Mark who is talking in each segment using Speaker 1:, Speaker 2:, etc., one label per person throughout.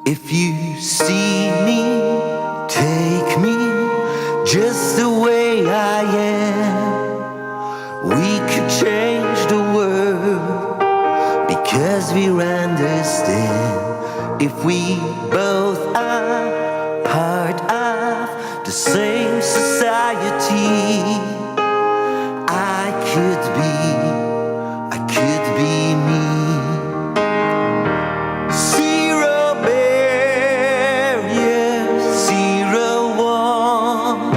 Speaker 1: If you see me, take me just the way I am. We could change the world because we understand. If we both are part of the same society, I could be me. Zero barriers, zero wants,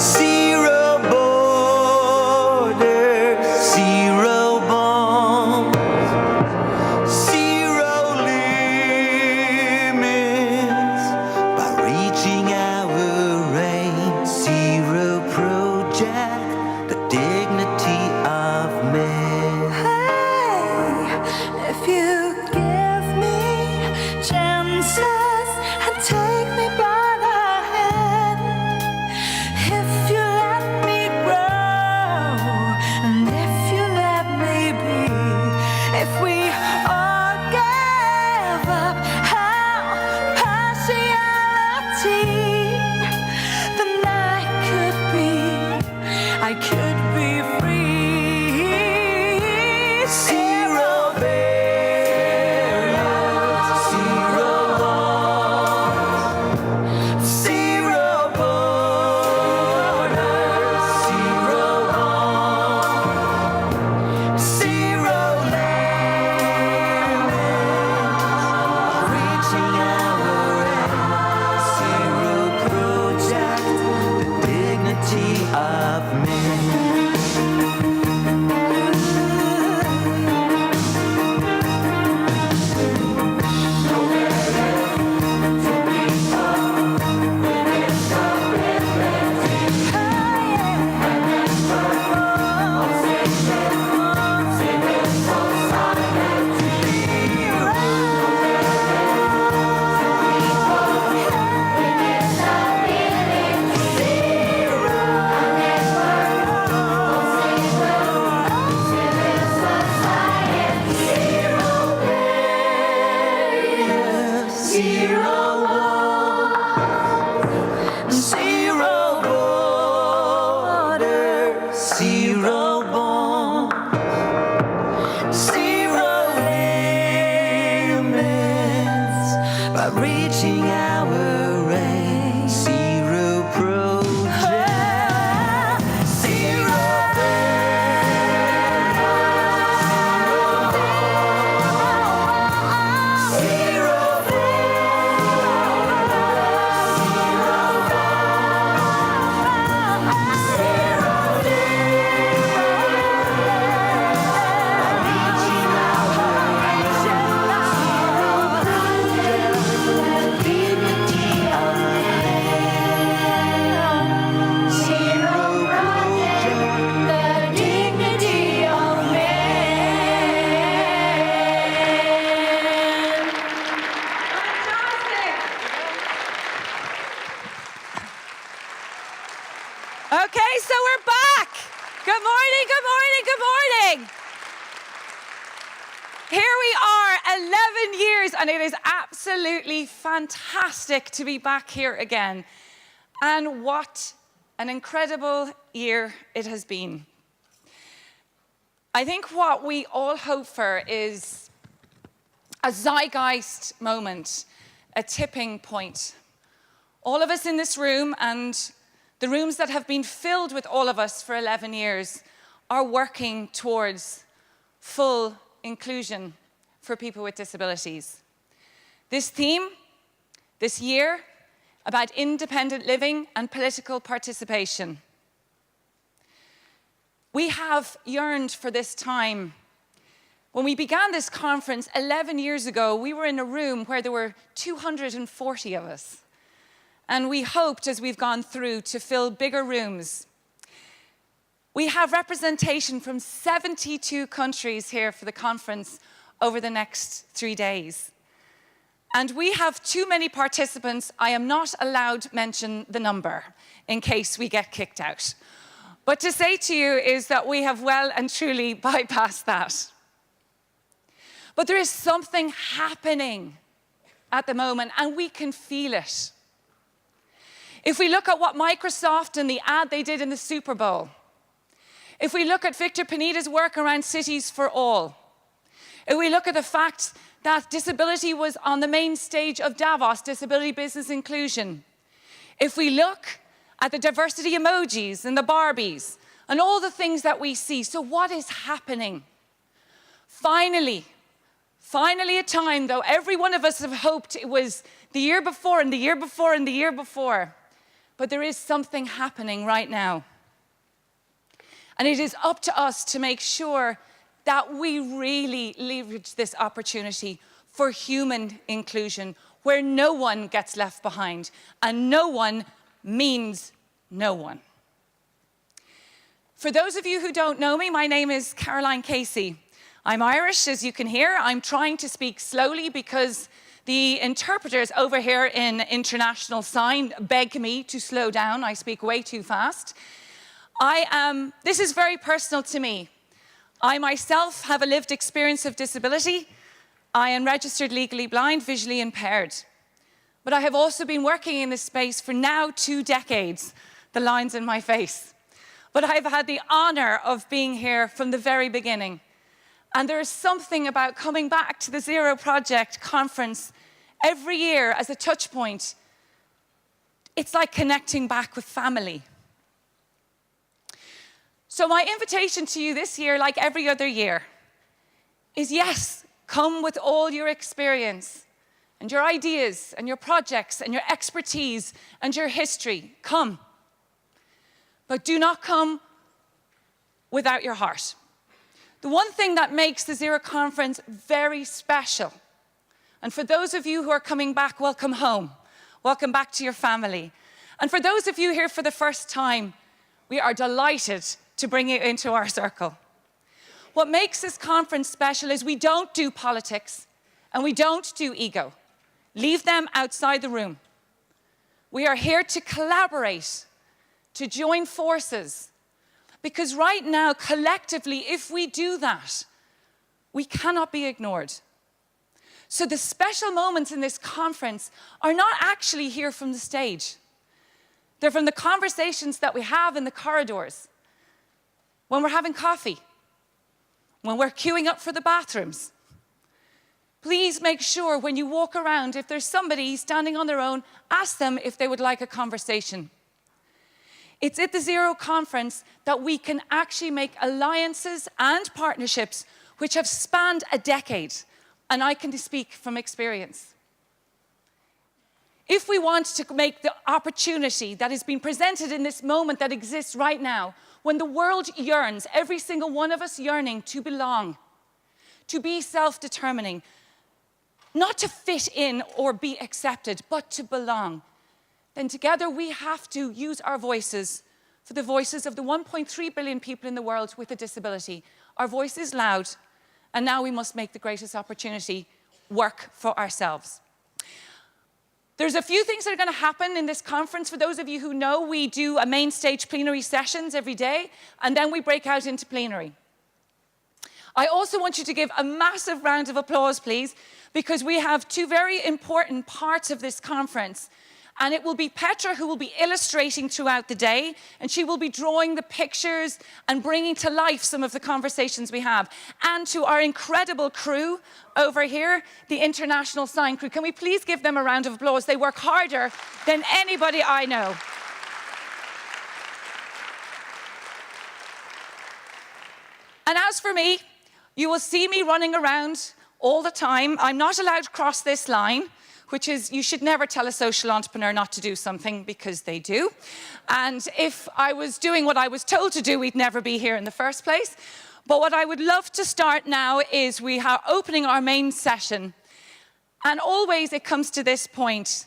Speaker 1: zero borders, zero bonds, zero limits. By reaching our aim, zero project, the dignity of man.
Speaker 2: If you give me chances and take me by the hand, if you let me grow and if you let me be, if we all give up our partiality, then I could be free.
Speaker 1: Zero barriers, zero walls, zero borders, zero bonds, zero limits. Reaching our end, zero project, the dignity of man. Zero walls, zero borders, zero bonds, zero limits. By reaching our aim, zero project, zero
Speaker 3: Okay, so we're back. Good morning, good morning, good morning. Here we are, 11 years, and it is absolutely fantastic to be back here again. And what an incredible year it has been. I think what we all hope for is a zeitgeist moment, a tipping point. All of us in this room and the rooms that have been filled with all of us for 11 years are working towards full inclusion for people with disabilities. This theme, this year, about independent living and political participation. We have yearned for this time. When we began this conference 11 years ago, we were in a room where there were 240 of us. And we hoped, as we've gone through, to fill bigger rooms. We have representation from 72 countries here for the conference over the next 3 days. And we have too many participants. I am not allowed to mention the number in case we get kicked out. But to say to you is that we have well and truly bypassed that. But there is something happening at the moment, and we can feel it. If we look at what Microsoft and the ad they did in the Super Bowl, if we look at Victor Pineda's work around Cities for All, if we look at the fact that disability was on the main stage of Davos, Disability Business Inclusion, if we look at the diversity emojis and the Barbies and all the things that we see, so what is happening? Finally a time, though every one of us have hoped it was the year before and the year before and the year before, but there is something happening right now. And it is up to us to make sure that we really leverage this opportunity for human inclusion, where no one gets left behind, and no one means no one. For those of you who don't know me, my name is Caroline Casey. I'm Irish, as you can hear. I'm trying to speak slowly because the interpreters over here in International Sign beg me to slow down. I speak way too fast. This is very personal to me. I myself have a lived experience of disability. I am registered legally blind, visually impaired. But I have also been working in this space for now 2 decades, the lines in my face. But I've had the honor of being here from the very beginning. And there is something about coming back to the Zero Project conference every year as a touch point. It's like connecting back with family. So my invitation to you this year, like every other year, is yes, come with all your experience and your ideas and your projects and your expertise and your history. Come. But do not come without your heart. The one thing that makes the Zero Conference very special, and for those of you who are coming back, welcome home. Welcome back to your family. And for those of you here for the first time, we are delighted to bring you into our circle. What makes this conference special is we don't do politics and we don't do ego. Leave them outside the room. We are here to collaborate, to join forces, because right now, collectively, if we do that, we cannot be ignored. So the special moments in this conference are not actually here from the stage. They're from the conversations that we have in the corridors, when we're having coffee, when we're queuing up for the bathrooms. Please make sure when you walk around, if there's somebody standing on their own, ask them if they would like a conversation. It's at the Zero Conference that we can actually make alliances and partnerships which have spanned a decade, and I can speak from experience. If we want to make the opportunity that is being presented in this moment that exists right now, when the world yearns, every single one of us yearning to belong, to be self-determining, not to fit in or be accepted, but to belong, then together we have to use our voices for the voices of the 1.3 billion people in the world with a disability. Our voice is loud, and now we must make the greatest opportunity work for ourselves. There's a few things that are going to happen in this conference. For those of you who know, we do a main stage plenary sessions every day, and then we break out into plenary. I also want you to give a massive round of applause, please, because we have 2 very important parts of this conference. And it will be Petra who will be illustrating throughout the day, and she will be drawing the pictures and bringing to life some of the conversations we have. And to our incredible crew over here, the International Sign crew. Can we please give them a round of applause? They work harder than anybody I know. And as for me, you will see me running around all the time. I'm not allowed to cross this line, which is, you should never tell a social entrepreneur not to do something, because they do. And if I was doing what I was told to do, we'd never be here in the first place. But what I would love to start now is we are opening our main session. And always it comes to this point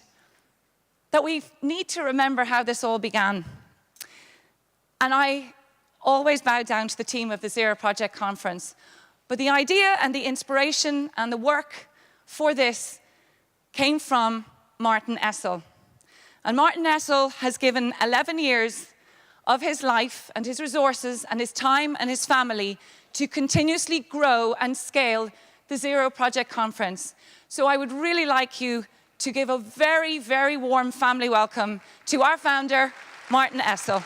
Speaker 3: that we need to remember how this all began. And I always bow down to the team of the Zero Project Conference. But the idea and the inspiration and the work for this came from Martin Essl. And Martin Essl has given 11 years of his life and his resources and his time and his family to continuously grow and scale the Zero Project Conference. So I would really like you to give a very, very warm family welcome to our founder, Martin Essl.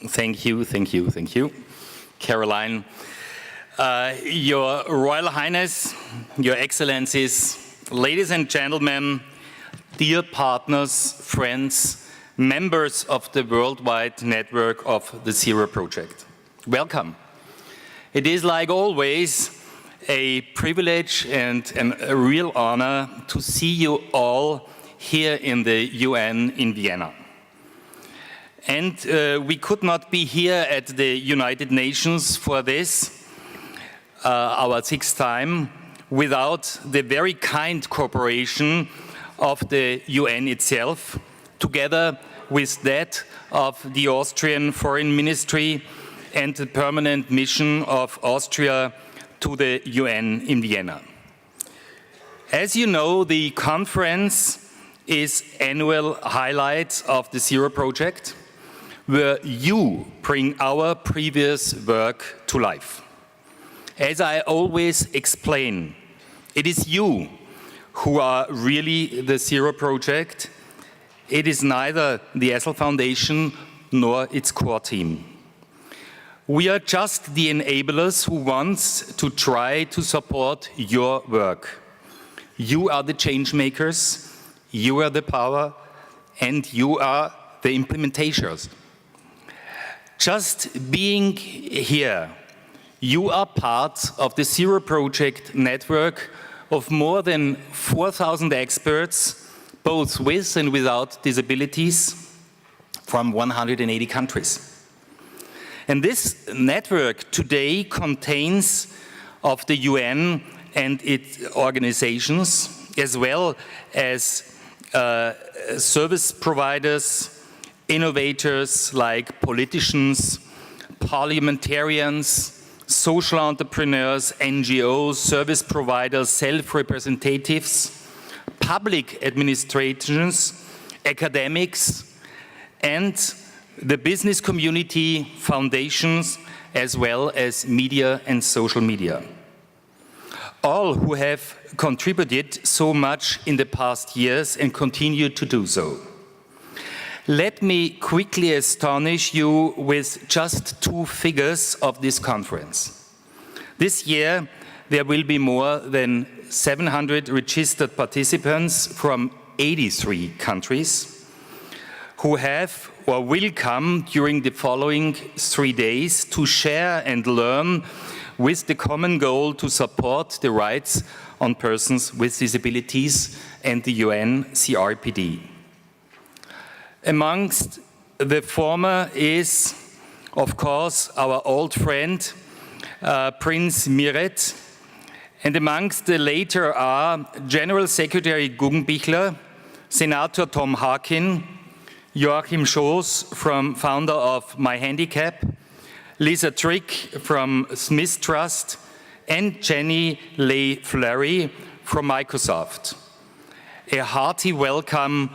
Speaker 4: Thank you, Caroline. Your Royal Highness, Your Excellencies, ladies and gentlemen, dear partners, friends, members of the worldwide network of the Zero Project. Welcome. It is, like always, a privilege and a real honor to see you all here in the UN in Vienna. And we could not be here at the United Nations for this, our 6th time, without the very kind cooperation of the UN itself, together with that of the Austrian Foreign Ministry and the permanent mission of Austria to the UN in Vienna. As you know, the conference is annual highlights of the Zero Project, where you bring our previous work to life. As I always explain, it is you who are really the Zero Project. It is neither the Essl Foundation nor its core team. We are just the enablers who want to try to support your work. You are the change makers, you are the power, and you are the implementators. Just being here, you are part of the Zero Project network of more than 4,000 experts, both with and without disabilities, from 180 countries. And this network today contains of the UN and its organizations, as well as service providers, innovators like politicians, parliamentarians, social entrepreneurs, NGOs, service providers, self-representatives, public administrations, academics, and the business community, foundations, as well as media and social media. All who have contributed so much in the past years and continue to do so. Let me quickly astonish you with just 2 figures of this conference. This year, there will be more than 700 registered participants from 83 countries who have or will come during the following 3 days to share and learn with the common goal to support the rights on persons with disabilities and the UN CRPD. Amongst the former is, of course, our old friend, Prince Miret, and amongst the later are General Secretary Guggenbichler, Senator Tom Harkin, Joachim Schoos, founder of My Handicap, Lisa Trick from Smith Trust, and Jenny Lay-Flurrie from Microsoft. A hearty welcome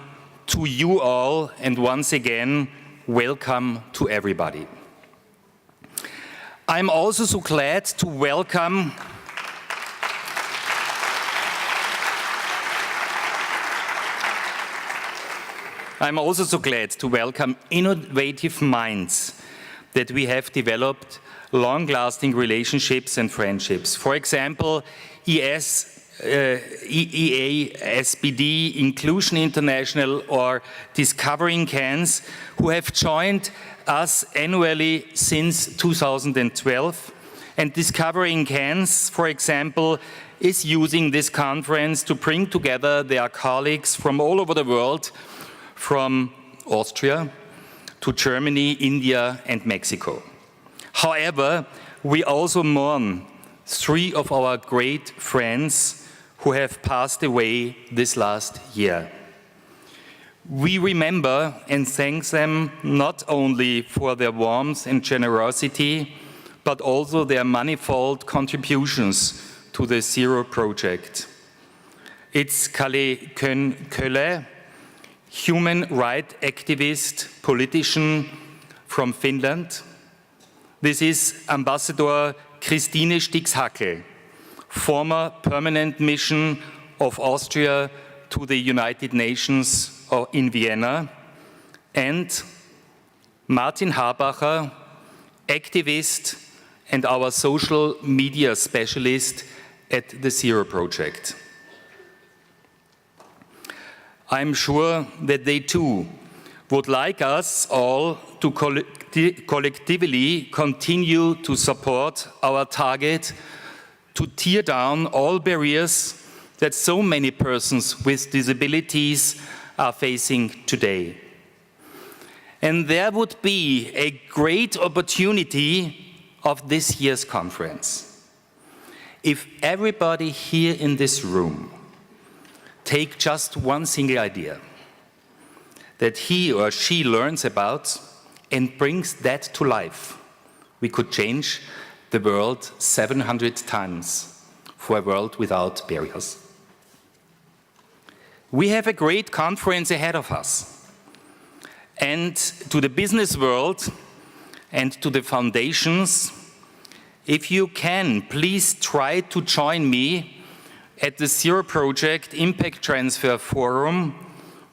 Speaker 4: to you all, and once again, welcome to everybody. I'm also so glad to welcome innovative minds that we have developed long-lasting relationships and friendships. For example, EASBD, Inclusion International, or Discovering Cans, who have joined us annually since 2012. And Discovering Cans, for example, is using this conference to bring together their colleagues from all over the world, from Austria to Germany, India, and Mexico. However, we also mourn 3 of our great friends who have passed away this last year. We remember and thank them not only for their warmth and generosity, but also their manifold contributions to the Zero Project. It's Kölle, human rights activist, politician, from Finland. This is Ambassador Christine Stixhackel, former permanent mission of Austria to the United Nations in Vienna, and Martin Habacher, activist and our social media specialist at the Zero Project. I'm sure that they too would like us all to collectively continue to support our target to tear down all barriers that so many persons with disabilities are facing today. And there would be a great opportunity of this year's conference if everybody here in this room take just one single idea that he or she learns about and brings that to life. We could change the world 700 times for a world without barriers. We have a great conference ahead of us. And to the business world and to the foundations, if you can, please try to join me at the Zero Project Impact Transfer Forum,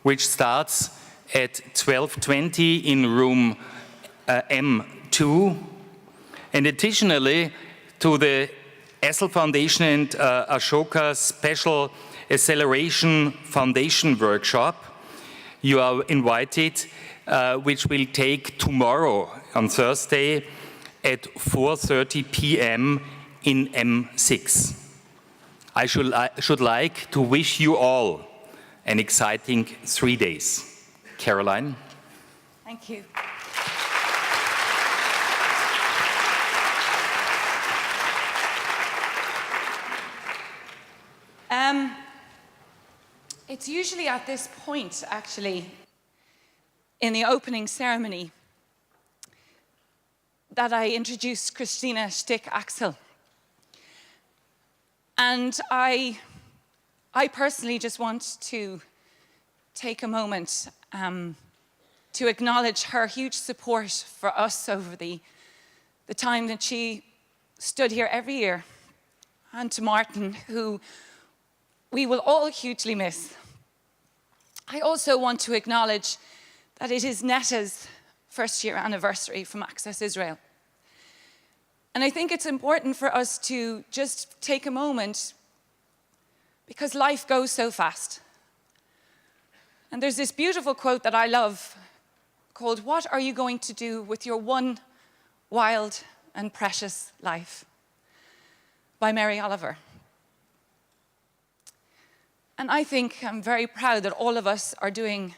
Speaker 4: which starts at 12:20 in room M2. And additionally, to the Essl Foundation and Ashoka Special Acceleration Foundation Workshop, you are invited, which will take tomorrow on Thursday at 4:30 p.m. in M6. I should like to wish you all an exciting 3 days. Caroline?
Speaker 3: Thank you. It's usually at this point, actually, in the opening ceremony, that I introduce Christina Stixhackel. And I personally just want to take a moment to acknowledge her huge support for us over the time that she stood here every year, and to Martin, who we will all hugely miss. I also want to acknowledge that it is Netta's first year anniversary from Access Israel. And I think it's important for us to just take a moment, because life goes so fast. And there's this beautiful quote that I love called, "What are you going to do with your one wild and precious life?" by Mary Oliver. And I think I'm very proud that all of us are doing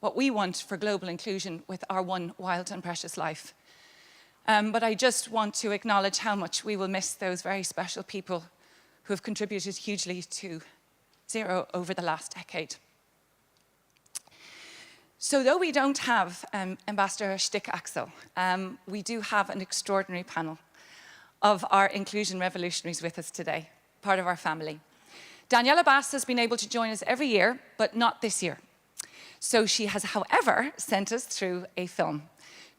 Speaker 3: what we want for global inclusion with our one wild and precious life. But I just want to acknowledge how much we will miss those very special people who have contributed hugely to Zero over the last decade. So though we don't have Ambassador Stixhackel, we do have an extraordinary panel of our inclusion revolutionaries with us today, part of our family. Daniela Bas has been able to join us every year, but not this year. So she has, however, sent us through a film,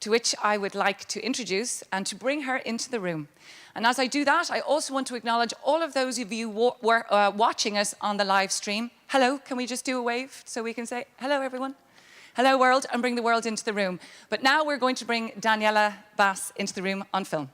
Speaker 3: to which I would like to introduce and to bring her into the room. And as I do that, I also want to acknowledge all of those of you watching us on the live stream. Hello, can we just do a wave so we can say, hello everyone? Hello world, and bring the world into the room. But now we're going to bring Daniela Bas into the room on film.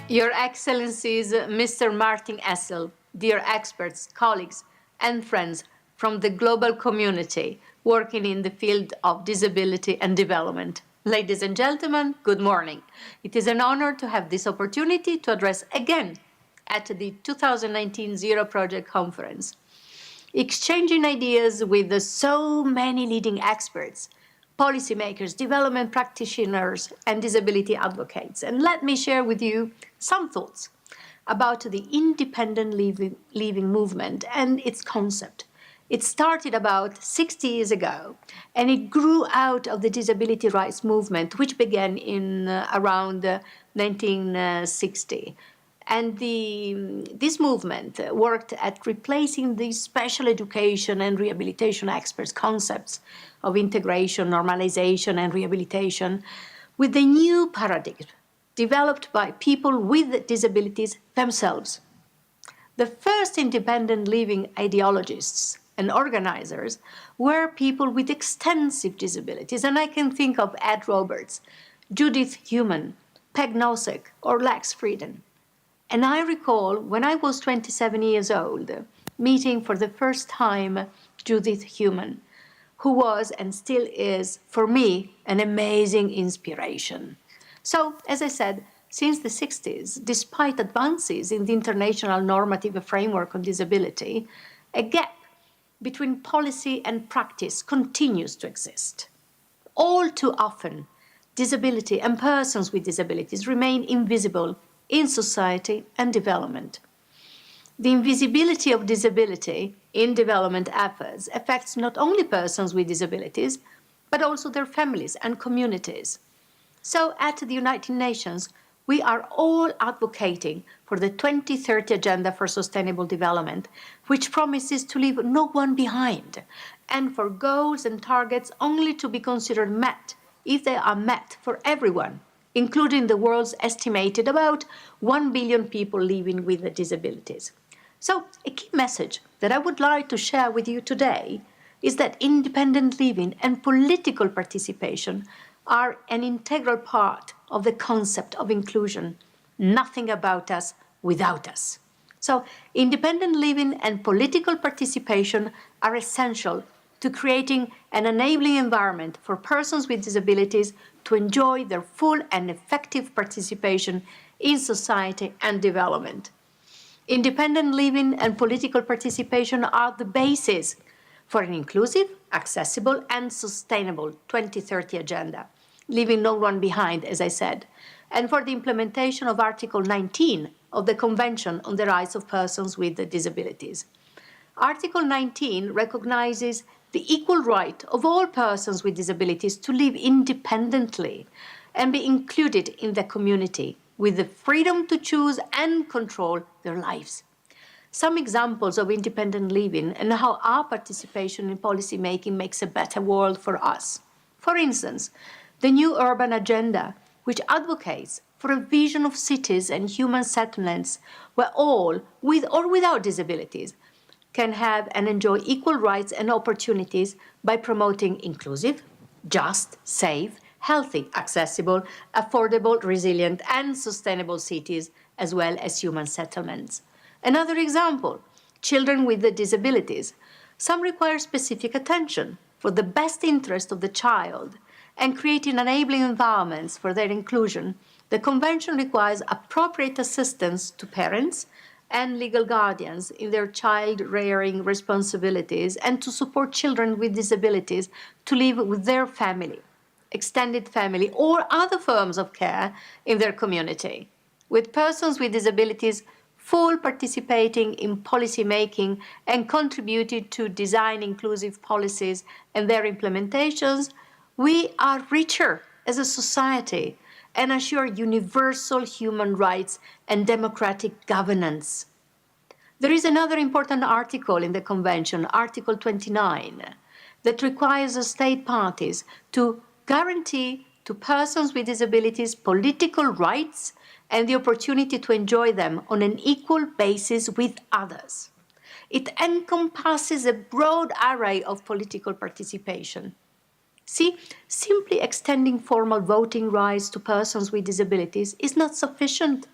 Speaker 5: Your Excellencies, Mr. Martin Essl, dear experts, colleagues, and friends from the global community working in the field of disability and development. Ladies and gentlemen, good morning. It is an honor to have this opportunity to address again at the 2019 Zero Project Conference. Exchanging ideas with so many leading experts, policymakers, development practitioners, and disability advocates. And let me share with you some thoughts about the independent living movement and its concept, It started about 60 years ago, and it grew out of the disability rights movement, which began in around 1960. And this movement worked at replacing the special education and rehabilitation experts' concepts of integration, normalization, and rehabilitation with the new paradigm developed by people with disabilities themselves. The first independent living ideologists and organizers were people with extensive disabilities, and I can think of Ed Roberts, Judith Heumann, Peg Nozick, or Lex Frieden. And I recall when I was 27 years old, meeting for the first time Judith Heumann, who was and still is, for me, an amazing inspiration. So, as I said, since the 60s, despite advances in the international normative framework on disability, a gap between policy and practice continues to exist. All too often, disability and persons with disabilities remain invisible in society and development. The invisibility of disability in development efforts affects not only persons with disabilities, but also their families and communities. So at the United Nations, we are all advocating for the 2030 Agenda for Sustainable Development, which promises to leave no one behind, and for goals and targets only to be considered met if they are met for everyone, including the world's estimated about 1 billion people living with disabilities. So, a key message that I would like to share with you today is that independent living and political participation are an integral part of the concept of inclusion. Nothing about us without us. So, independent living and political participation are essential to creating an enabling environment for persons with disabilities to enjoy their full and effective participation in society and development. Independent living and political participation are the basis for an inclusive, accessible, and sustainable 2030 agenda, leaving no one behind, as I said, and for the implementation of Article 19 of the Convention on the Rights of Persons with Disabilities. Article 19 recognizes the equal right of all persons with disabilities to live independently and be included in the community with the freedom to choose and control their lives. Some examples of independent living and how our participation in policy making makes a better world for us. For instance, the new urban agenda, which advocates for a vision of cities and human settlements where all, with or without disabilities, can have and enjoy equal rights and opportunities by promoting inclusive, just, safe, healthy, accessible, affordable, resilient, and sustainable cities, as well as human settlements. Another example, children with disabilities. Some require specific attention for the best interest of the child and creating enabling environments for their inclusion. The Convention requires appropriate assistance to parents and legal guardians in their child-rearing responsibilities and to support children with disabilities to live with their family, extended family, or other forms of care in their community. With persons with disabilities full participating in policy making and contributed to design inclusive policies and their implementations, we are richer as a society and assure universal human rights and democratic governance. There is another important article in the Convention, Article 29, that requires the state parties to guarantee to persons with disabilities political rights and the opportunity to enjoy them on an equal basis with others. It encompasses a broad array of political participation. See, simply extending formal voting rights to persons with disabilities is not sufficient.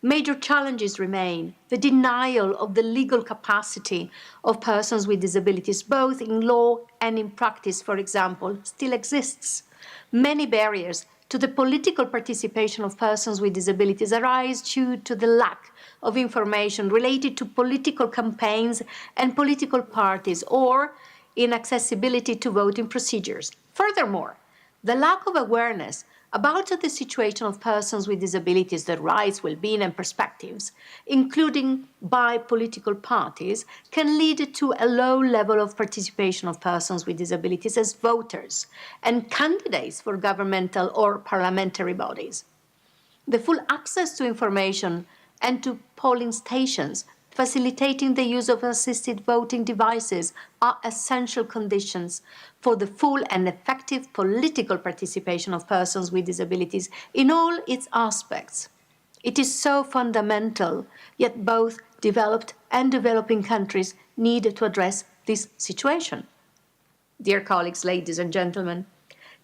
Speaker 5: Major challenges remain. The denial of the legal capacity of persons with disabilities, both in law and in practice, for example, still exists. Many barriers to the political participation of persons with disabilities arise due to the lack of information related to political campaigns and political parties or inaccessibility to voting procedures. Furthermore, The lack of awareness about the situation of persons with disabilities, their rights, well-being, and perspectives, including by political parties, can lead to a low level of participation of persons with disabilities as voters and candidates for governmental or parliamentary bodies. The full access to information and to polling stations, facilitating the use of assisted voting devices are essential conditions for the full and effective political participation of persons with disabilities in all its aspects. It is so fundamental, yet both developed and developing countries need to address this situation. Dear colleagues, ladies and gentlemen,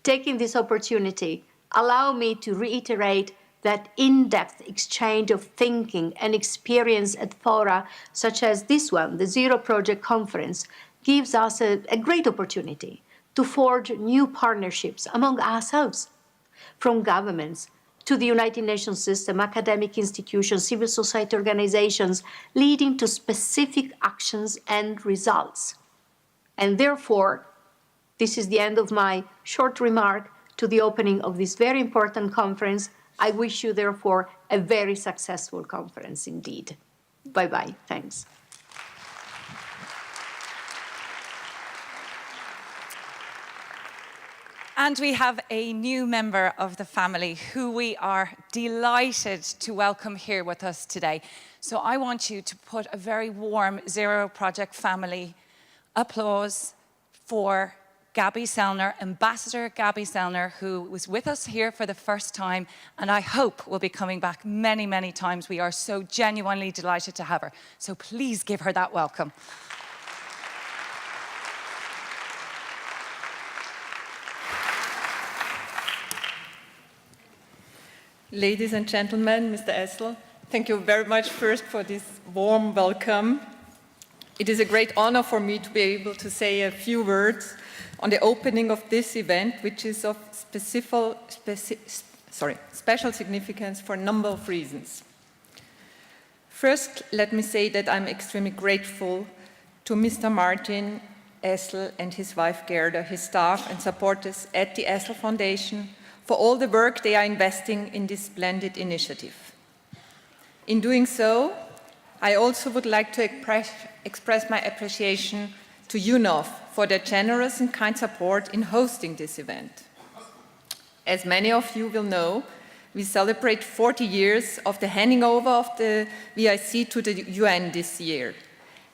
Speaker 5: taking this opportunity, allow me to reiterate that in-depth exchange of thinking and experience at fora such as this one, the Zero Project Conference, gives us a great opportunity to forge new partnerships among ourselves, from governments to the United Nations system, academic institutions, civil society organizations, leading to specific actions and results. And therefore, this is the end of my short remark to the opening of this very important conference. I wish you, therefore, a very successful conference indeed. Bye-bye. Thanks.
Speaker 3: And we have a new member of the family who we are delighted to welcome here with us today. So I want you to put a very warm Zero Project family applause for Gabi Sellner, Ambassador Gabi Sellner, who was with us here for the first time, and I hope will be coming back many, many times. We are so genuinely delighted to have her. So please give her that welcome.
Speaker 6: Ladies and gentlemen, Mr. Essl, thank you very much first for this warm welcome. It is a great honor for me to be able to say a few words on the opening of this event, which is of special significance for a number of reasons. First, let me say that I'm extremely grateful to Mr. Martin Essl and his wife Gerda, his staff and supporters at the Essl Foundation for all the work they are investing in this splendid initiative. In doing so, I also would like to express my appreciation to UNOF for their generous and kind support in hosting this event. As many of you will know, we celebrate 40 years of the handing over of the VIC to the UN this year.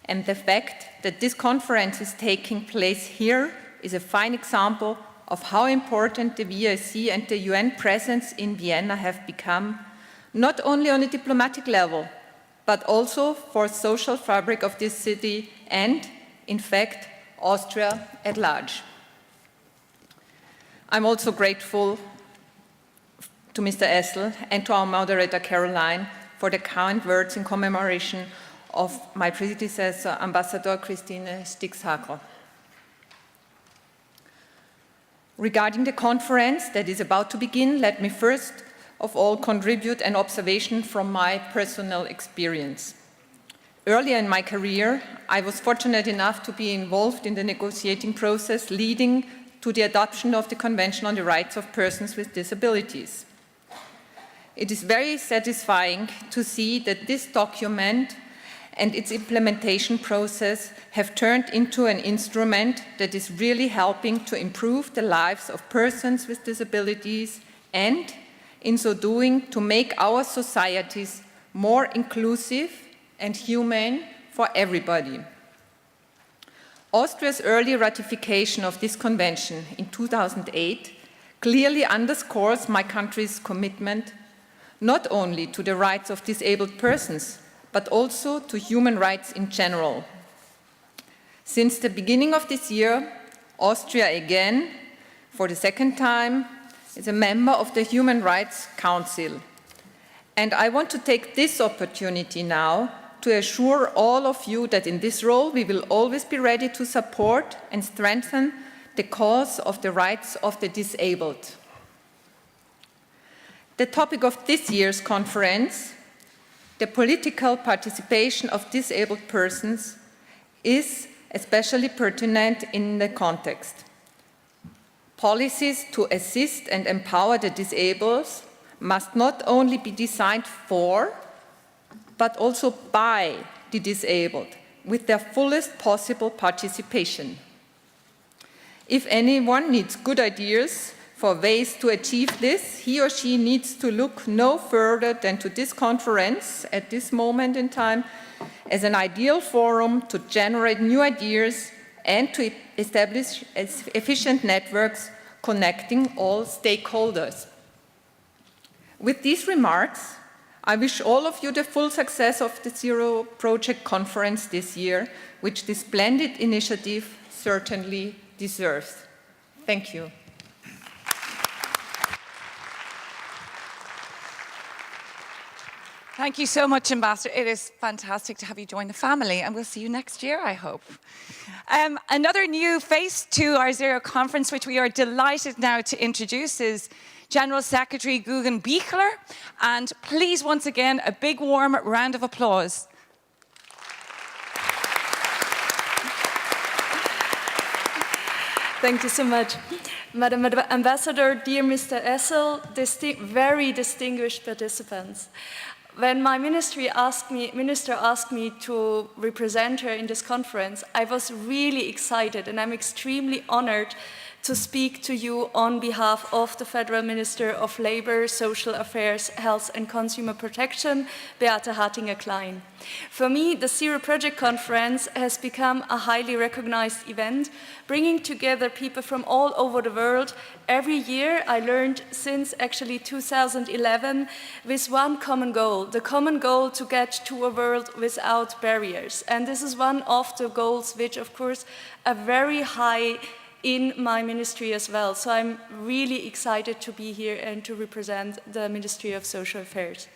Speaker 6: And the fact that this conference is taking place here is a fine example of how important the VIC and the UN presence in Vienna have become, not only on a diplomatic level, but also for the social fabric of this city and, in fact, Austria at large. I'm also grateful to Mr. Essl and to our moderator, Caroline, for the kind words in commemoration of my predecessor, Ambassador Christine Stix-Hagel. Regarding the conference that is about to begin, let me first of all contribute an observation from my personal experience. Earlier in my career, I was fortunate enough to be involved in the negotiating process leading to the adoption of the Convention on the Rights of Persons with Disabilities. It is very satisfying to see that this document and its implementation process have turned into an instrument that is really helping to improve the lives of persons with disabilities and, in so doing, to make our societies more inclusive and humane for everybody. Austria's early ratification of this convention in 2008 clearly underscores my country's commitment not only to the rights of disabled persons, but also to human rights in general. Since the beginning of this year, Austria again, for the second time, is a member of the Human Rights Council. And I want to take this opportunity now to assure all of you that in this role we will always be ready to support and strengthen the cause of the rights of the disabled. The topic of this year's conference, the political participation of disabled persons, is especially pertinent in the context. Policies to assist and empower the disabled must not only be designed for, but also by the disabled, with their fullest possible participation. If anyone needs good ideas for ways to achieve this, he or she needs to look no further than to this conference at this moment in time as an ideal forum to generate new ideas and to establish efficient networks connecting all stakeholders. With these remarks, I wish all of you the full success of the Zero Project Conference this year, which this splendid initiative certainly deserves. Thank you.
Speaker 3: Thank you so much, Ambassador. It is fantastic to have you join the family, and we'll see you next year, I hope. Another new face to our Zero Conference, which we are delighted now to introduce, is General Secretary Guggenbichler. And please, once again, a big warm round of applause.
Speaker 7: Thank you so much. Madam Ambassador, dear Mr. Essl, very distinguished participants. When my minister asked me to represent her in this conference, I was really excited, and I'm extremely honored to speak to you on behalf of the Federal Minister of Labour, Social Affairs, Health and Consumer Protection, Beate Hartinger-Klein. For me, the Zero Project Conference has become a highly recognized event, bringing together people from all over the world. Every year, I learned since actually 2011, with one common goal, the common goal to get to a world without barriers. And this is one of the goals which, of course, are very high in my ministry as well. So I'm really excited to be here and to represent the Ministry of Social Affairs.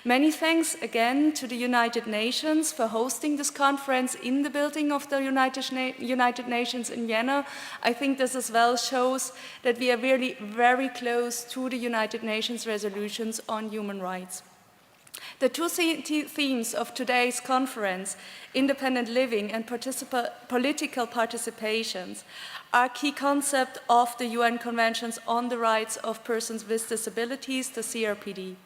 Speaker 7: Many thanks again to the United Nations for hosting this conference in the building of the United Nations in Vienna. I think this as well shows that we are really very close to the United Nations resolutions on human rights. The two themes of today's conference, independent living and political participations, are key concepts of the UN Conventions on the Rights of Persons with Disabilities, the CRPD.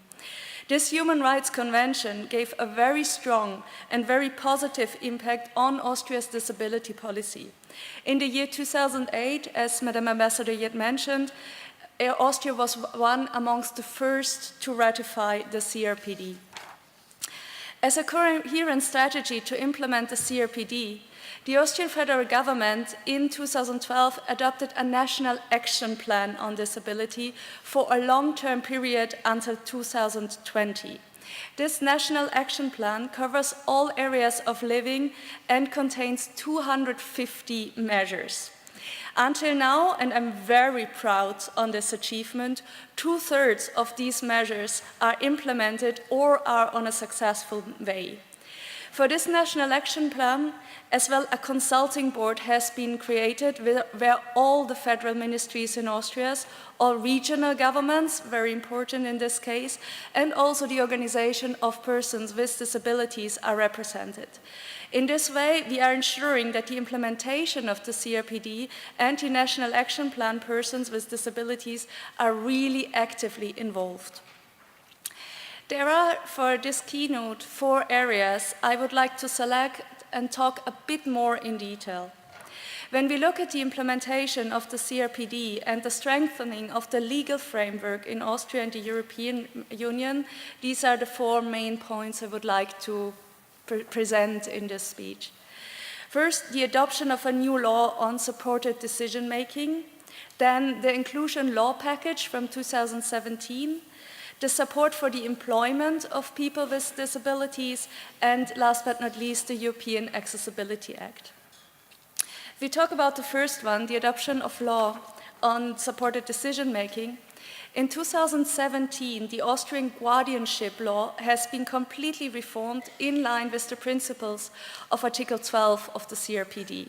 Speaker 7: This Human Rights Convention gave a very strong and very positive impact on Austria's disability policy. In the year 2008, as Madam Ambassador yet mentioned, Austria was one amongst the first to ratify the CRPD. As a coherent strategy to implement the CRPD, the Austrian federal government in 2012 adopted a national action plan on disability for a long-term period until 2020. This national action plan covers all areas of living and contains 250 measures. Until now, and I'm very proud on this achievement, 2/3 of these measures are implemented or are on a successful way. For this National Action Plan, as well, a consulting board has been created where all the federal ministries in Austria, all regional governments, very important in this case, and also the organization of persons with disabilities are represented. In this way, we are ensuring that the implementation of the CRPD and the National Action Plan persons with disabilities are really actively involved. There are, for this keynote, 4 areas I would like to select and talk a bit more in detail. When we look at the implementation of the CRPD and the strengthening of the legal framework in Austria and the European Union, these are the 4 main points I would like to present in this speech. First, the adoption of a new law on supported decision-making, then the inclusion law package from 2017, the support for the employment of people with disabilities, and last but not least, the European Accessibility Act. If we talk about the first one, the adoption of law on supported decision-making, in 2017, the Austrian guardianship law has been completely reformed in line with the principles of Article 12 of the CRPD.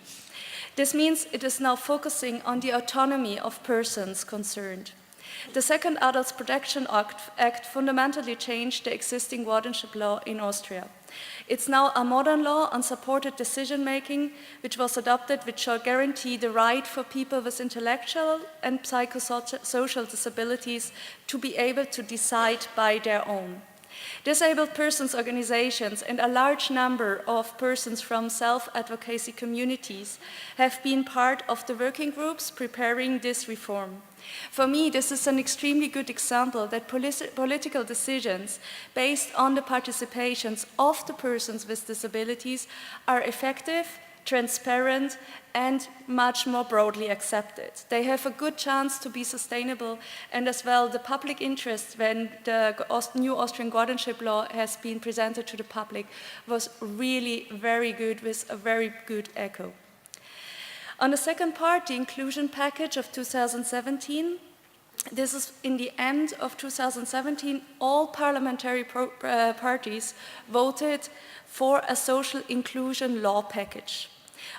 Speaker 7: This means it is now focusing on the autonomy of persons concerned. The Second Adults Protection Act fundamentally changed the existing guardianship law in Austria. It's now a modern law on supported decision-making, which was adopted, which shall guarantee the right for people with intellectual and psychosocial disabilities to be able to decide by their own. Disabled persons organizations and a large number of persons from self-advocacy communities have been part of the working groups preparing this reform. For me, this is an extremely good example that political decisions based on the participations of the persons with disabilities are effective, transparent, and much more broadly accepted. They have a good chance to be sustainable, and as well the public interest when the new Austrian guardianship law has been presented to the public was really very good, with a very good echo. On the second part, the inclusion package of 2017, this is in the end of 2017, all parliamentary parties voted for a social inclusion law package.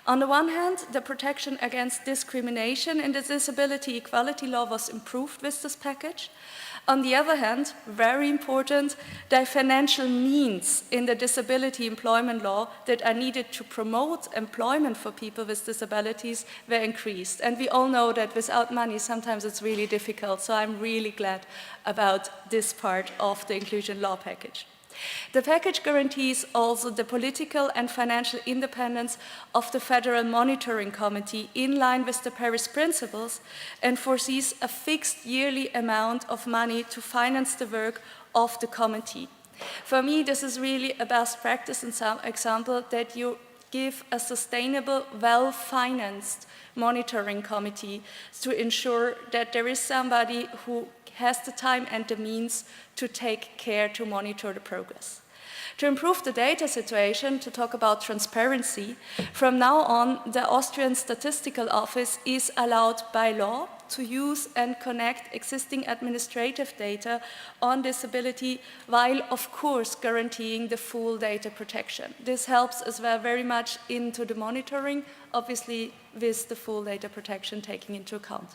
Speaker 7: On the one hand, the protection against discrimination in the disability equality law was improved with this package. On the other hand, very important, the financial means in the disability employment law that are needed to promote employment for people with disabilities were increased. And we all know that without money, sometimes it's really difficult. So I'm really glad about this part of the inclusion law package. The package guarantees also the political and financial independence of the Federal Monitoring Committee in line with the Paris Principles and foresees a fixed yearly amount of money to finance the work of the committee. For me, this is really a best practice example that you give a sustainable, well-financed monitoring committee to ensure that there is somebody who has the time and the means to take care to monitor the progress. To improve the data situation, to talk about transparency, from now on, the Austrian Statistical Office is allowed by law to use and connect existing administrative data on disability, while of course guaranteeing the full data protection. This helps as well very much into the monitoring, obviously with the full data protection taking into account.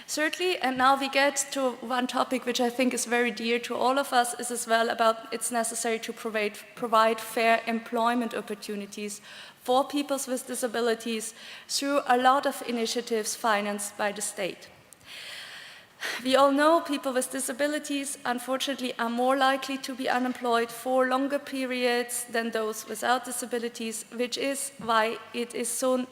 Speaker 7: Certainly, and now we get to one topic which I think is very dear to all of us, is as well about it's necessary to provide fair employment opportunities for people with disabilities through a lot of initiatives financed by the state. We all know people with disabilities, unfortunately, are more likely to be unemployed for longer periods than those without disabilities, which is why it is so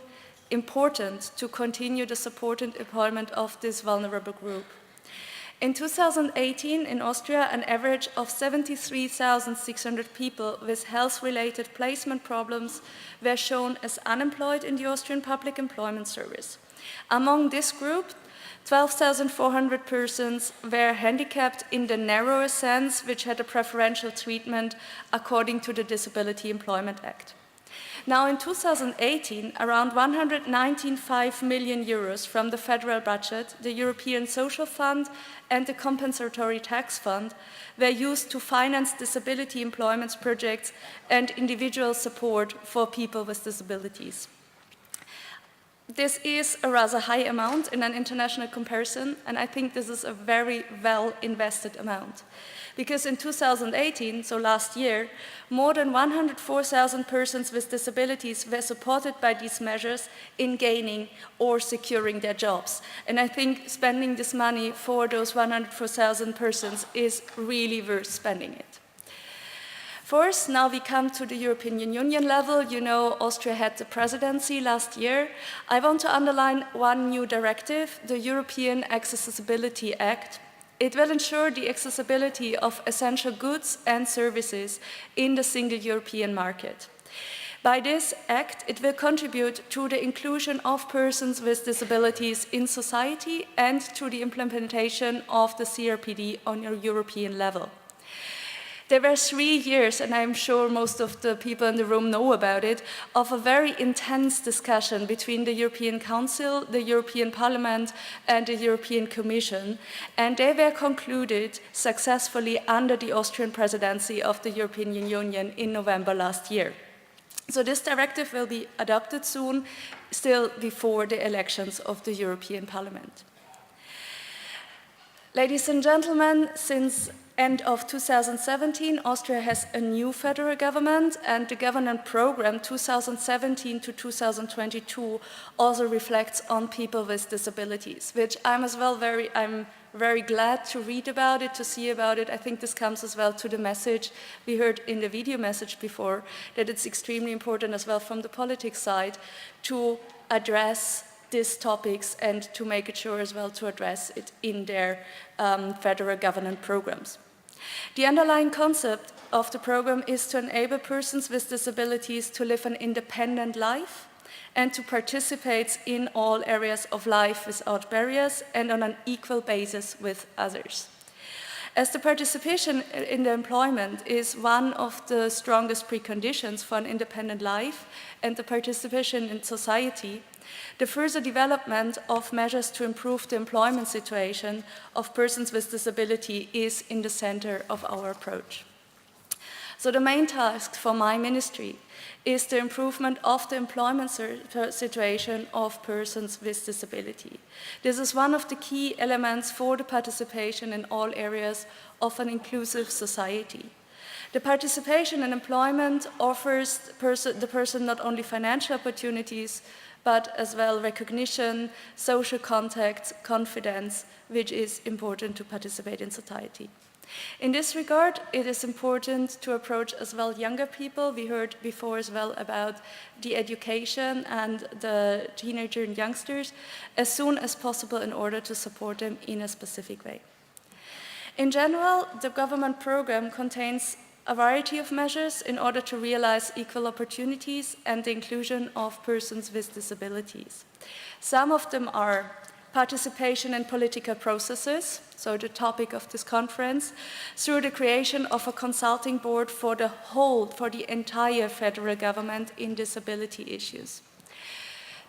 Speaker 7: important to continue the support and employment of this vulnerable group. In 2018, in Austria, an average of 73,600 people with health-related placement problems were shown as unemployed in the Austrian Public Employment Service. Among this group, 12,400 persons were handicapped in the narrower sense, which had a preferential treatment according to the Disability Employment Act. Now, in 2018, around 195 million euros from the federal budget, the European Social Fund, and the Compensatory Tax Fund were used to finance disability employment projects and individual support for people with disabilities. This is a rather high amount in an international comparison, and I think this is a very well invested amount. Because in 2018, so last year, more than 104,000 persons with disabilities were supported by these measures in gaining or securing their jobs. And I think spending this money for those 104,000 persons is really worth spending it. First, now we come to the European Union level. You know, Austria had the presidency last year. I want to underline one new directive, the European Accessibility Act. It will ensure the accessibility of essential goods and services in the single European market. By this act, it will contribute to the inclusion of persons with disabilities in society and to the implementation of the CRPD on a European level. There were 3 years, and I'm sure most of the people in the room know about it, of a very intense discussion between the European Council, the European Parliament, and the European Commission, and they were concluded successfully under the Austrian presidency of the European Union in November last year. So this directive will be adopted soon, still before the elections of the European Parliament. Ladies and gentlemen, since end of 2017, Austria has a new federal government, and the government program 2017 to 2022 also reflects on people with disabilities, which I'm very glad to read about it, to see about it. I think this comes as well to the message we heard in the video message before, that it's extremely important as well from the politics side to address these topics and to make it sure as well to address it in their federal government programs. The underlying concept of the program is to enable persons with disabilities to live an independent life and to participate in all areas of life without barriers and on an equal basis with others. As the participation in the employment is one of the strongest preconditions for an independent life and the participation in society, the further development of measures to improve the employment situation of persons with disability is in the center of our approach. So the main task for my ministry is the improvement of the employment situation of persons with disability. This is one of the key elements for the participation in all areas of an inclusive society. The participation in employment offers the person not only financial opportunities, but as well recognition, social contact, confidence, which is important to participate in society. In this regard, it is important to approach as well younger people. We heard before as well about the education and the teenager and youngsters as soon as possible in order to support them in a specific way. In general, the government program contains a variety of measures in order to realize equal opportunities and the inclusion of persons with disabilities. Some of them are participation in political processes, so the topic of this conference, through the creation of a consulting board for the entire federal government in disability issues.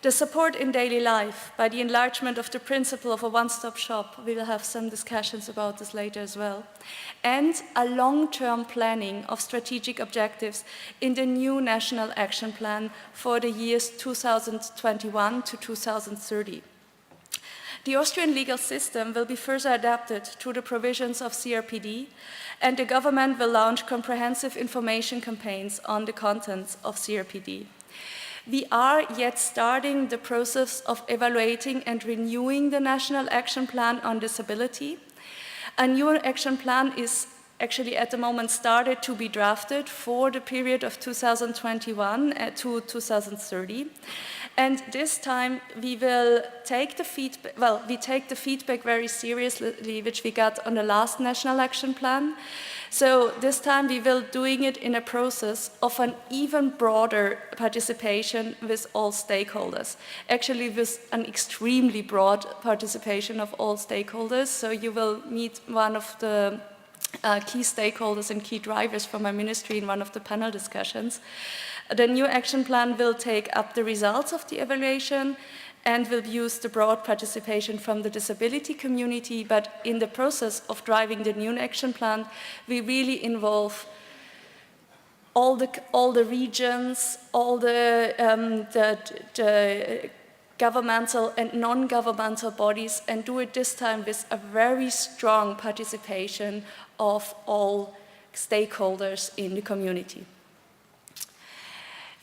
Speaker 7: The support in daily life by the enlargement of the principle of a one-stop shop, we will have some discussions about this later as well, and a long-term planning of strategic objectives in the new National Action Plan for the years 2021 to 2030. The Austrian legal system will be further adapted to the provisions of CRPD, and the government will launch comprehensive information campaigns on the contents of CRPD. We are yet starting the process of evaluating and renewing the National Action Plan on Disability. A new action plan is actually at the moment started to be drafted for the period of 2021 to 2030. And this time we will take the feedback, we take the feedback very seriously, which we got on the last National Action Plan. So this time we will doing it in a process of an even broader participation with all stakeholders. Actually with an extremely broad participation of all stakeholders. So you will meet one of the key stakeholders and key drivers from my ministry in one of the panel discussions. The new action plan will take up the results of the evaluation and will use the broad participation from the disability community, but in the process of driving the new action plan, we really involve all the regions, all the governmental and non-governmental bodies, and do it this time with a very strong participation of all stakeholders in the community.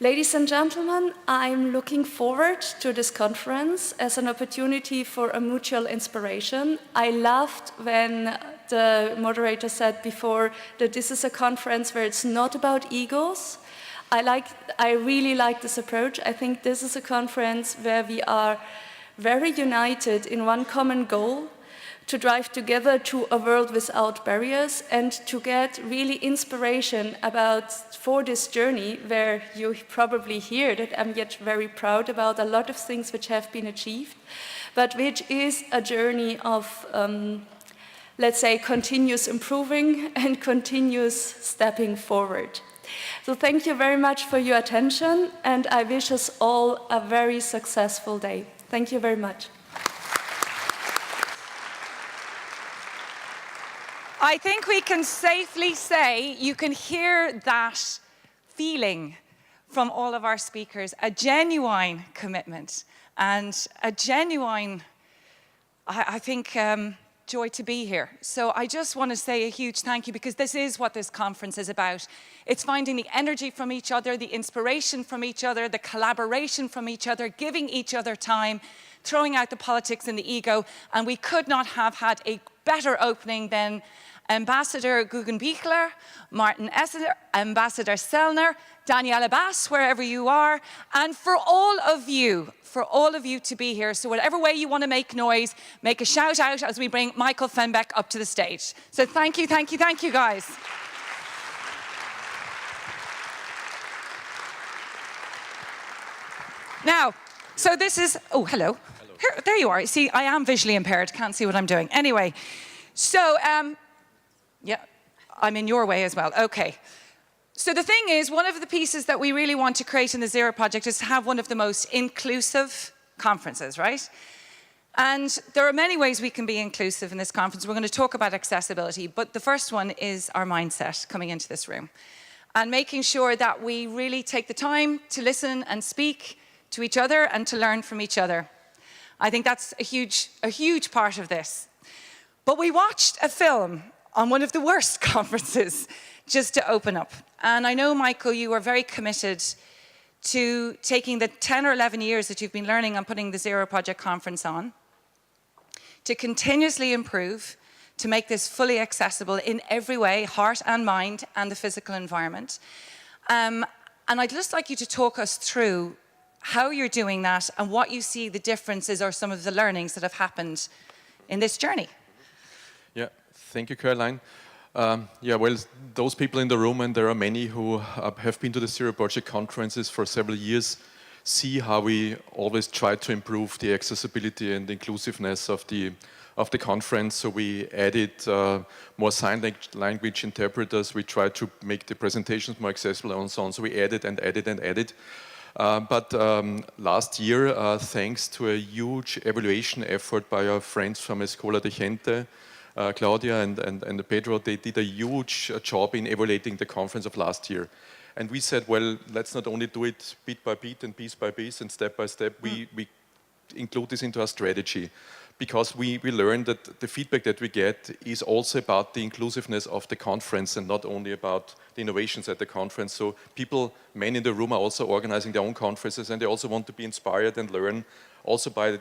Speaker 7: Ladies and gentlemen, I'm looking forward to this conference as an opportunity for a mutual inspiration. I loved when the moderator said before that this is a conference where it's not about egos. I really like this approach. I think this is a conference where we are very united in one common goal, to drive together to a world without barriers and to get really inspiration for this journey, where you probably hear that I'm yet very proud about a lot of things which have been achieved, but which is a journey of, let's say, continuous improving and continuous stepping forward. So thank you very much for your attention, and I wish us all a very successful day. Thank you very much.
Speaker 3: I think we can safely say you can hear that feeling from all of our speakers, a genuine commitment and a genuine, I think, joy to be here. So I just want to say a huge thank you, because this is what this conference is about. It's finding the energy from each other, the inspiration from each other, the collaboration from each other, giving each other time, throwing out the politics and the ego. And we could not have had a better opening than Ambassador Guggenbichler, Martin Essl, Ambassador Sellner, Daniela Bas, wherever you are, and for all of you to be here. So whatever way you want to make noise, make a shout out as we bring Michael Fembek up to the stage. So thank you, thank you, thank you, guys. Now, so this is, oh, hello. Here, there you are. See, I am visually impaired, can't see what I'm doing. Anyway, so, yeah, I'm in your way as well. Okay. So the thing is, one of the pieces that we really want to create in the Zero Project is to have one of the most inclusive conferences, right? And there are many ways we can be inclusive in this conference. We're going to talk about accessibility, but the first one is our mindset coming into this room and making sure that we really take the time to listen and speak to each other and to learn from each other. I think that's a huge part of this. But we watched a film on one of the worst conferences just to open up. And I know, Michael, you are very committed to taking the 10 or 11 years that you've been learning on putting the Zero Project conference on, to continuously improve, to make this fully accessible in every way, heart and mind, and the physical environment. And I'd just like you to talk us through how you're doing that and what you see the differences or some of the learnings that have happened in this journey.
Speaker 8: Yeah, thank you, Caroline. Yeah, well, those people in the room, and there are many who have been to the Zero Project conferences for several years, see how we always try to improve the accessibility and inclusiveness of the conference. So we added more sign language interpreters. We tried to make the presentations more accessible and so on. So we added and added and added. But last year, thanks to a huge evaluation effort by our friends from Escola de Gente, Claudia and Pedro, they did a huge job in evaluating the conference of last year. And we said, well, let's not only do it bit by bit and piece by piece and step by step, we include this into our strategy. Because we learned that the feedback that we get is also about the inclusiveness of the conference and not only about the innovations at the conference. So people, many in the room, are also organizing their own conferences, and they also want to be inspired and learn also by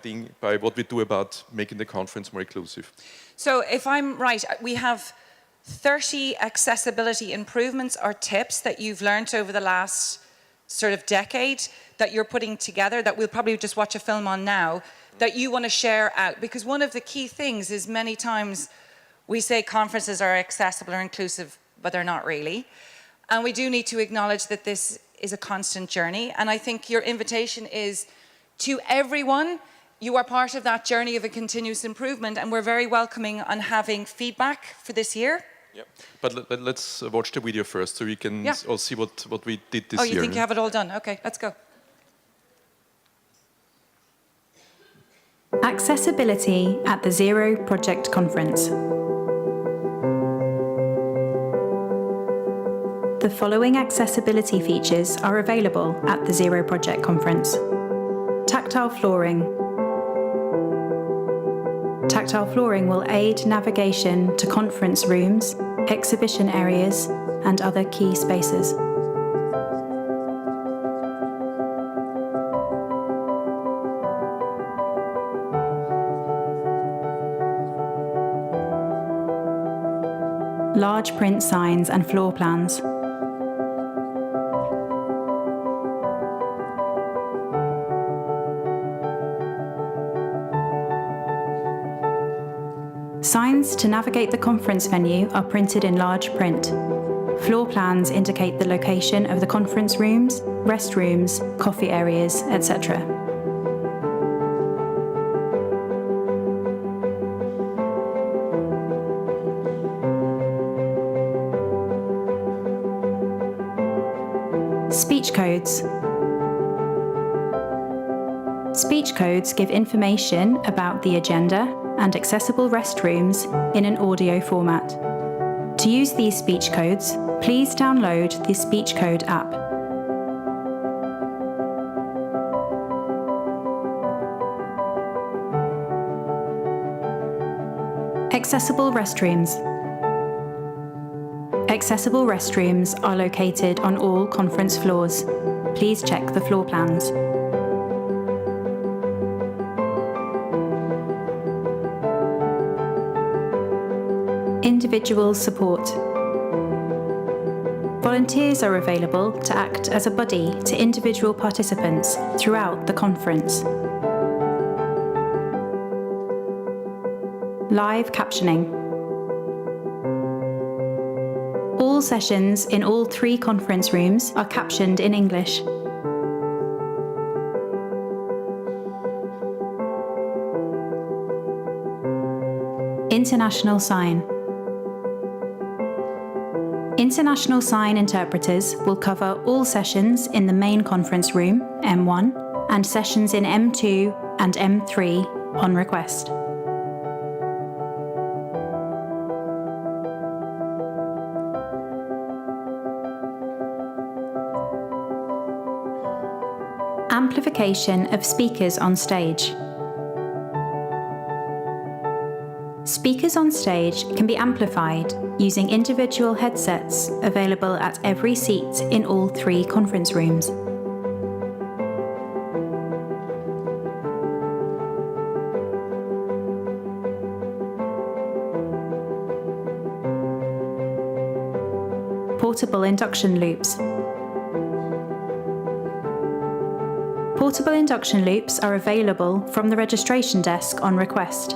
Speaker 8: what we do about making the conference more inclusive.
Speaker 3: So if I'm right, we have 30 accessibility improvements or tips that you've learned over the last sort of decade that you're putting together, that we'll probably just watch a film on now, that you want to share out. Because one of the key things is many times we say conferences are accessible or inclusive, but they're not really. And we do need to acknowledge that this is a constant journey. And I think your invitation is to everyone. You are part of that journey of a continuous improvement, and we're very welcoming on having feedback for this year.
Speaker 8: Yeah. But let's watch the video first so we can all see what we did this year.
Speaker 3: Oh, you think you have it all done? Okay, let's go.
Speaker 9: Accessibility at the Zero Project Conference. The following accessibility features are available at the Zero Project Conference. Tactile flooring. Tactile flooring will aid navigation to conference rooms, exhibition areas, and other key spaces. Large print signs and floor plans. Signs to navigate the conference venue are printed in large print. Floor plans indicate the location of the conference rooms, restrooms, coffee areas, etc. Speech codes. Speech codes give information about the agenda and accessible restrooms in an audio format. To use these speech codes, please download the Speech Code app. Accessible restrooms. Accessible restrooms are located on all conference floors. Please check the floor plans. Individual support. Volunteers are available to act as a buddy to individual participants throughout the conference. Live captioning. All sessions in all 3 conference rooms are captioned in English. International sign. International sign interpreters will cover all sessions in the main conference room, M1, and sessions in M2 and M3 on request. Amplification of speakers on stage. Speakers on stage can be amplified using individual headsets available at every seat in all 3 conference rooms. Portable induction loops. Portable induction loops are available from the registration desk on request.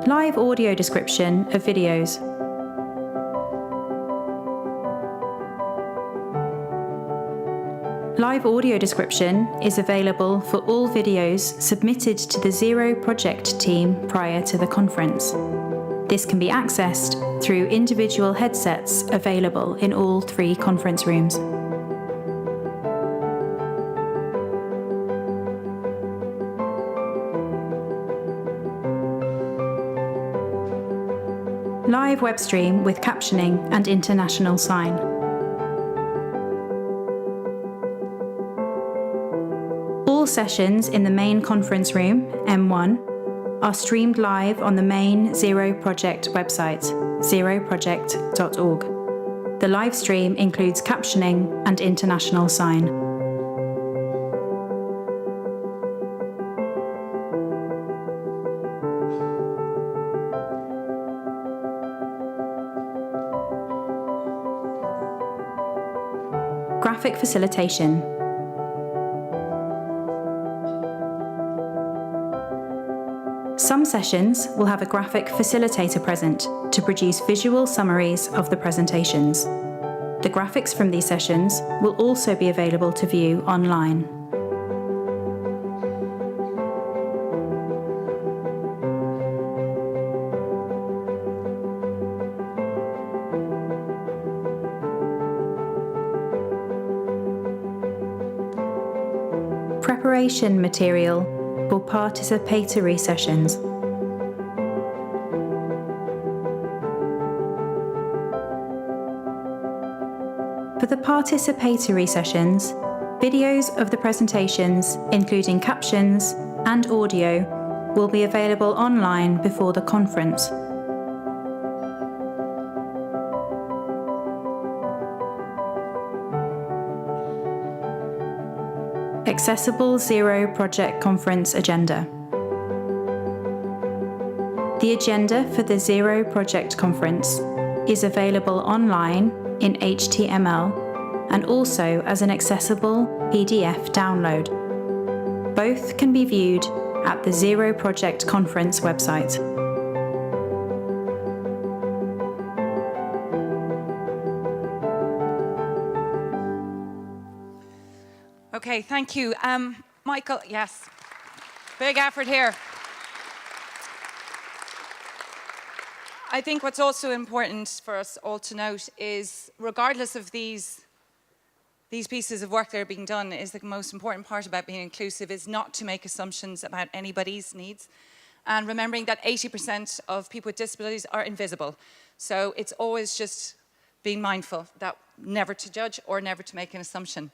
Speaker 9: Live audio description of videos. Live audio description is available for all videos submitted to the Zero project team prior to the conference. This can be accessed through individual headsets available in all 3 conference rooms. Live web stream with captioning and international sign. All sessions in the main conference room, M1, are streamed live on the main Zero Project website, zeroproject.org. The live stream includes captioning and international sign. Graphic facilitation. Some sessions will have a graphic facilitator present to produce visual summaries of the presentations. The graphics from these sessions will also be available to view online. Preparation material for participatory sessions. For the participatory sessions, videos of the presentations, including captions and audio, will be available online before the conference. Accessible Zero Project Conference Agenda. The agenda for the Zero Project Conference is available online in HTML and also as an accessible PDF download. Both can be viewed at the Zero Project Conference website.
Speaker 3: Okay, thank you. Michael, yes. Big effort here. I think what's also important for us all to note is, regardless of these pieces of work that are being done, is the most important part about being inclusive is not to make assumptions about anybody's needs. And remembering that 80% of people with disabilities are invisible. So it's always just being mindful that never to judge or never to make an assumption.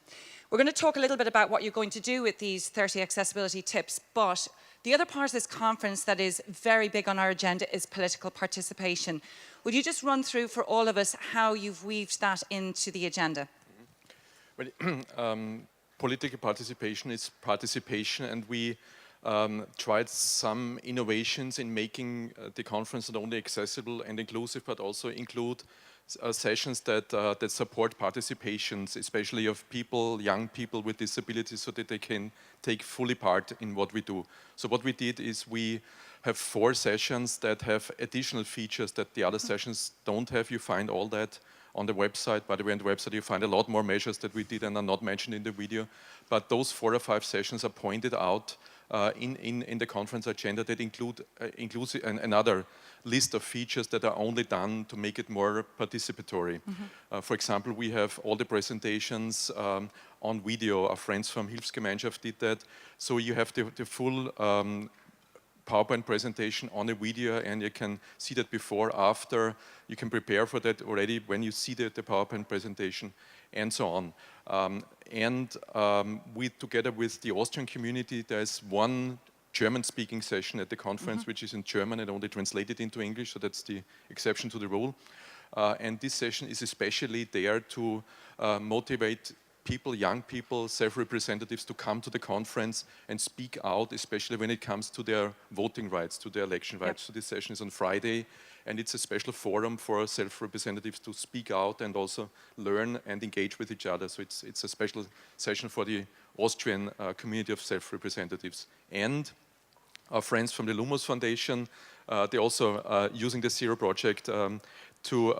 Speaker 3: We're going to talk a little bit about what you're going to do with these 30 accessibility tips, but the other part of this conference that is very big on our agenda is political participation. Would you just run through for all of us how you've weaved that into the agenda?
Speaker 8: Well, political participation is participation, and we tried some innovations in making the conference not only accessible and inclusive, but also include sessions that support participations, especially of people, young people with disabilities, so that they can take fully part in what we do. So what we did is we have 4 sessions that have additional features that the other sessions don't have. You find all that on the website. By the way, on the website you find a lot more measures that we did and are not mentioned in the video. But those 4 or 5 sessions are pointed out in the conference agenda that include another list of features that are only done to make it more participatory. For example, we have all the presentations on video. Our friends from Hilfsgemeinschaft did that. So you have the full PowerPoint presentation on a video, and you can see that before, after. You can prepare for that already when you see the PowerPoint presentation, and so on. We, together with the Austrian community, there's one German-speaking session at the conference, which is in German and only translated into English, so that's the exception to the rule. And this session is especially there to motivate people, young people, self-representatives, to come to the conference and speak out, especially when it comes to their voting rights, to their election rights. So this session is on Friday, and it's a special forum for self-representatives to speak out and also learn and engage with each other. So it's a special session for the Austrian community of self-representatives. And our friends from the Lumos Foundation, they're also using the Zero Project to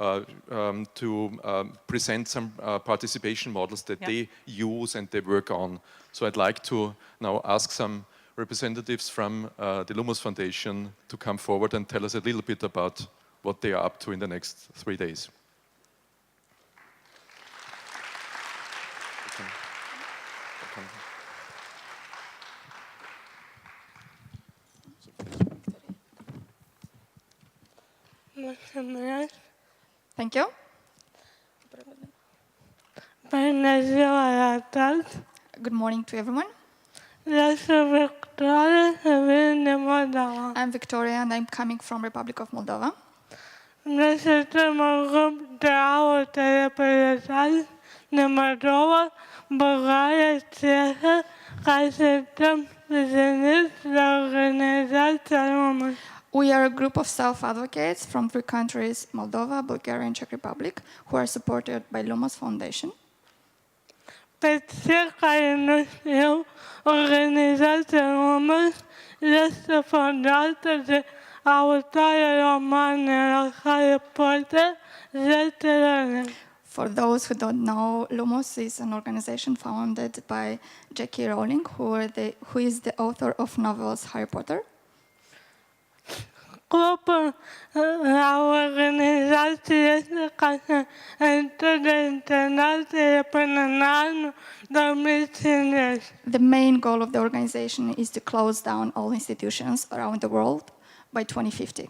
Speaker 8: present some participation models that they use and they work on. So I'd like to now ask some representatives from the Lumos Foundation to come forward and tell us a little bit about what they are up to in the next 3 days.
Speaker 10: Thank you. Good morning to everyone. I'm Victoria and I'm coming from Republic of Moldova. We are a group of self-advocates from 3 countries, Moldova, Bulgaria, and Czech Republic, who are supported by Lumos Foundation. For those who don't know, Lumos is an organization founded by J.K. Rowling, who is the author of novels Harry Potter. The main goal of the organization is to close down all institutions around the world by 2050.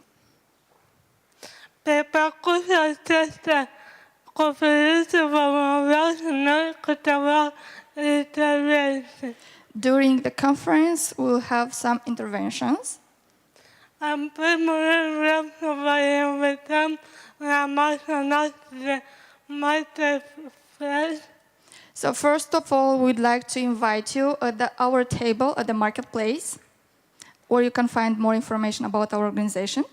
Speaker 10: During the conference, we'll have some interventions. So first of all, we'd like to invite you at our table at the marketplace, where you can find more information about our organization.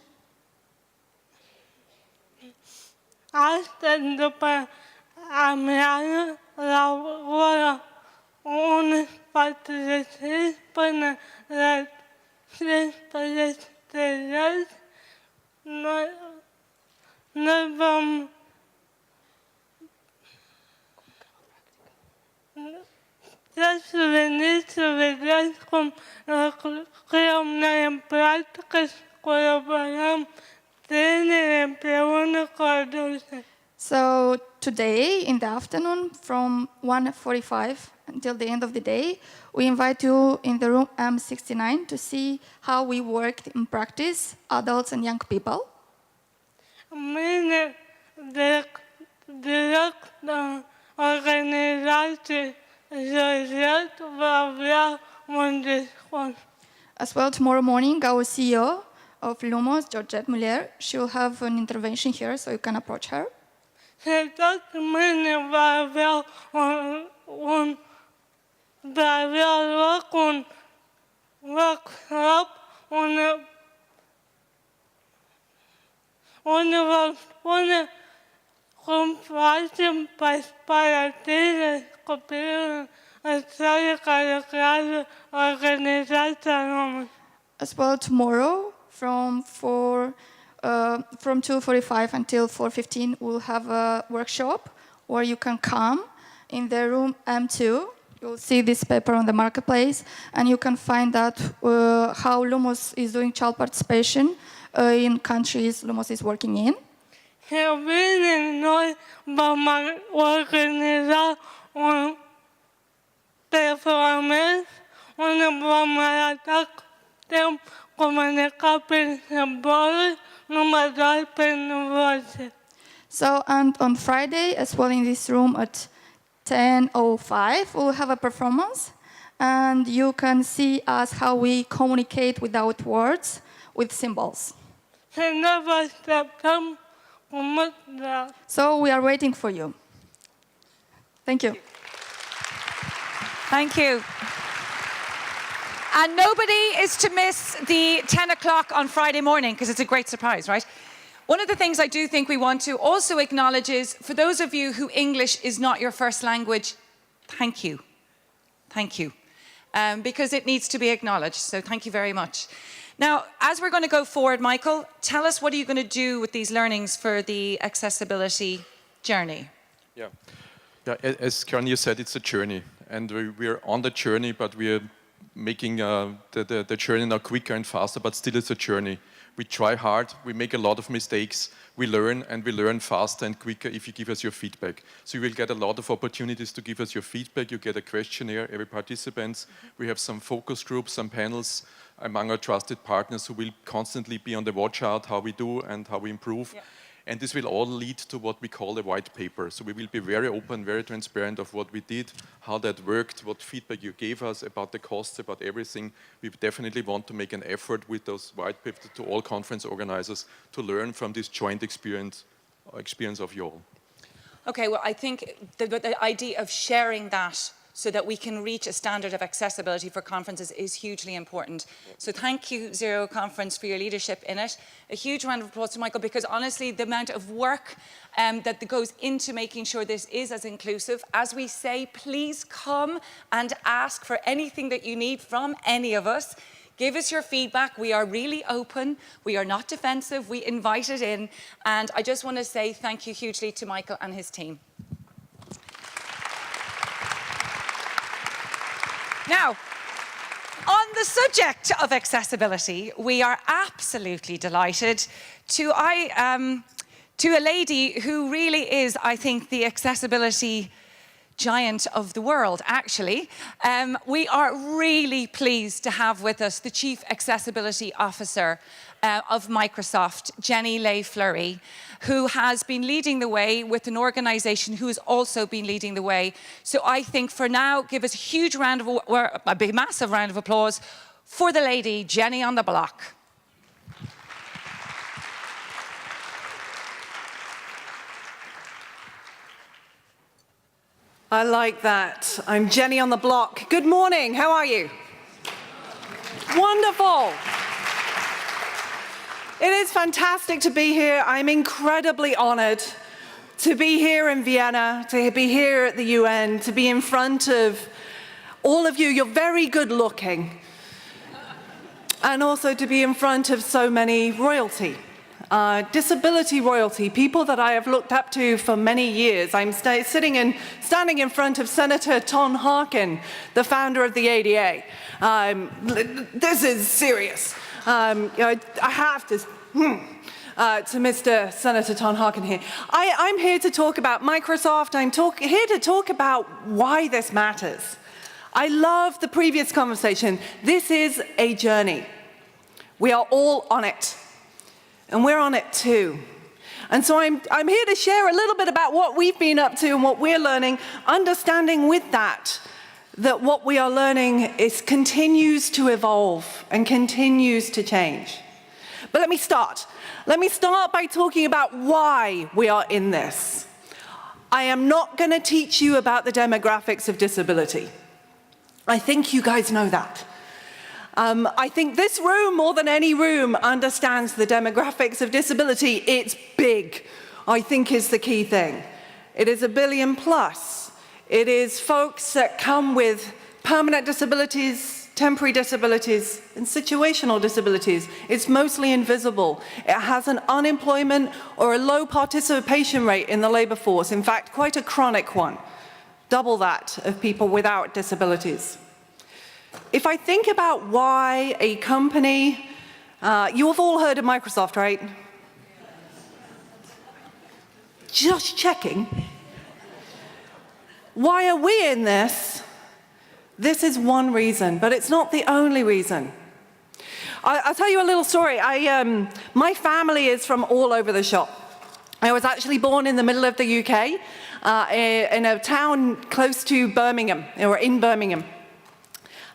Speaker 10: So today, in the afternoon, from 1:45 until the end of the day, we invite you in the room M69 to see how we work in practice, adults and young people. As well, tomorrow morning, our CEO of Lumos, Georgette Muller, she will have an intervention here, so you can approach her. As well, tomorrow from 2:45 until 4:15, we'll have a workshop where you can come in the room M2. You'll see this paper on the marketplace, and you can find out how Lumos is doing child participation in countries Lumos is working in. So, and on Friday, as well in this room at 10:05, we'll have a performance, and you can see us how we communicate without words, with symbols. So we are waiting for you. Thank you.
Speaker 3: Thank you. And nobody is to miss the 10 o'clock on Friday morning, because it's a great surprise, right? One of the things I do think we want to also acknowledge is, for those of you who English is not your first language, thank you. Thank you. Because it needs to be acknowledged, so thank you very much. Now, as we're going to go forward, Michael, tell us, what are you going to do with these learnings for the accessibility journey?
Speaker 8: Yeah, as Karen said, it's a journey, and we're on the journey, but we're making the journey now quicker and faster, but still it's a journey. We try hard, we make a lot of mistakes, we learn, and we learn faster and quicker if you give us your feedback. So you will get a lot of opportunities to give us your feedback. You get a questionnaire, every participant. We have some focus groups, some panels among our trusted partners who will constantly be on the watch out how we do and how we improve. Yeah. And this will all lead to what we call a white paper. So we will be very open, very transparent of what we did, how that worked, what feedback you gave us about the costs, about everything. We definitely want to make an effort with those white papers to all conference organizers to learn from this joint experience of you all.
Speaker 3: Okay, well, I think the idea of sharing that so that we can reach a standard of accessibility for conferences is hugely important. So thank you, Zero Conference, for your leadership in it. A huge round of applause to Michael, because honestly, the amount of work that goes into making sure this is as inclusive. As we say, please come and ask for anything that you need from any of us. Give us your feedback. We are really open. We are not defensive. We invite it in. And I just want to say thank you hugely to Michael and his team. Now, on the subject of accessibility, we are absolutely delighted to a lady who really is, I think, the accessibility giant of the world, actually. We are really pleased to have with us the Chief Accessibility Officer of Microsoft, Jenny Lay-Flurrie, who has been leading the way with an organization who has also been leading the way. So I think for now, give us a huge round of, a big, massive round of applause for the lady, Jenny on the block.
Speaker 11: I like that. I'm Jenny on the block. Good morning, how are you? Wonderful. It is fantastic to be here. I'm incredibly honored to be here in Vienna, to be here at the UN, to be in front of all of you. You're very good looking. And also to be in front of so many royalty. Disability royalty, people that I have looked up to for many years. I'm standing in front of Senator Ton Harkin, the founder of the ADA. This is serious. I have to Mr. Senator Ton Harkin here. I'm here to talk about Microsoft. I'm here to talk about why this matters. I love the previous conversation. This is a journey. We are all on it. And we're on it too. And so I'm here to share a little bit about what we've been up to and what we're learning, understanding with that that what we are learning continues to evolve and continues to change. But let me start. Let me start by talking about why we are in this. I am not going to teach you about the demographics of disability. I think you guys know that. I think this room, more than any room, understands the demographics of disability. It's big, I think, is the key thing. It is 1 billion plus. It is folks that come with permanent disabilities, temporary disabilities, and situational disabilities. It's mostly invisible. It has an unemployment or a low participation rate in the labor force. In fact, quite a chronic one, double that of people without disabilities. If I think about why a company, you have all heard of Microsoft, right? Just checking. Why are we in this? This is one reason, but it's not the only reason. I'll tell you a little story. My family is from all over the shop. I was actually born in the middle of the UK, in a town close to Birmingham, or in Birmingham.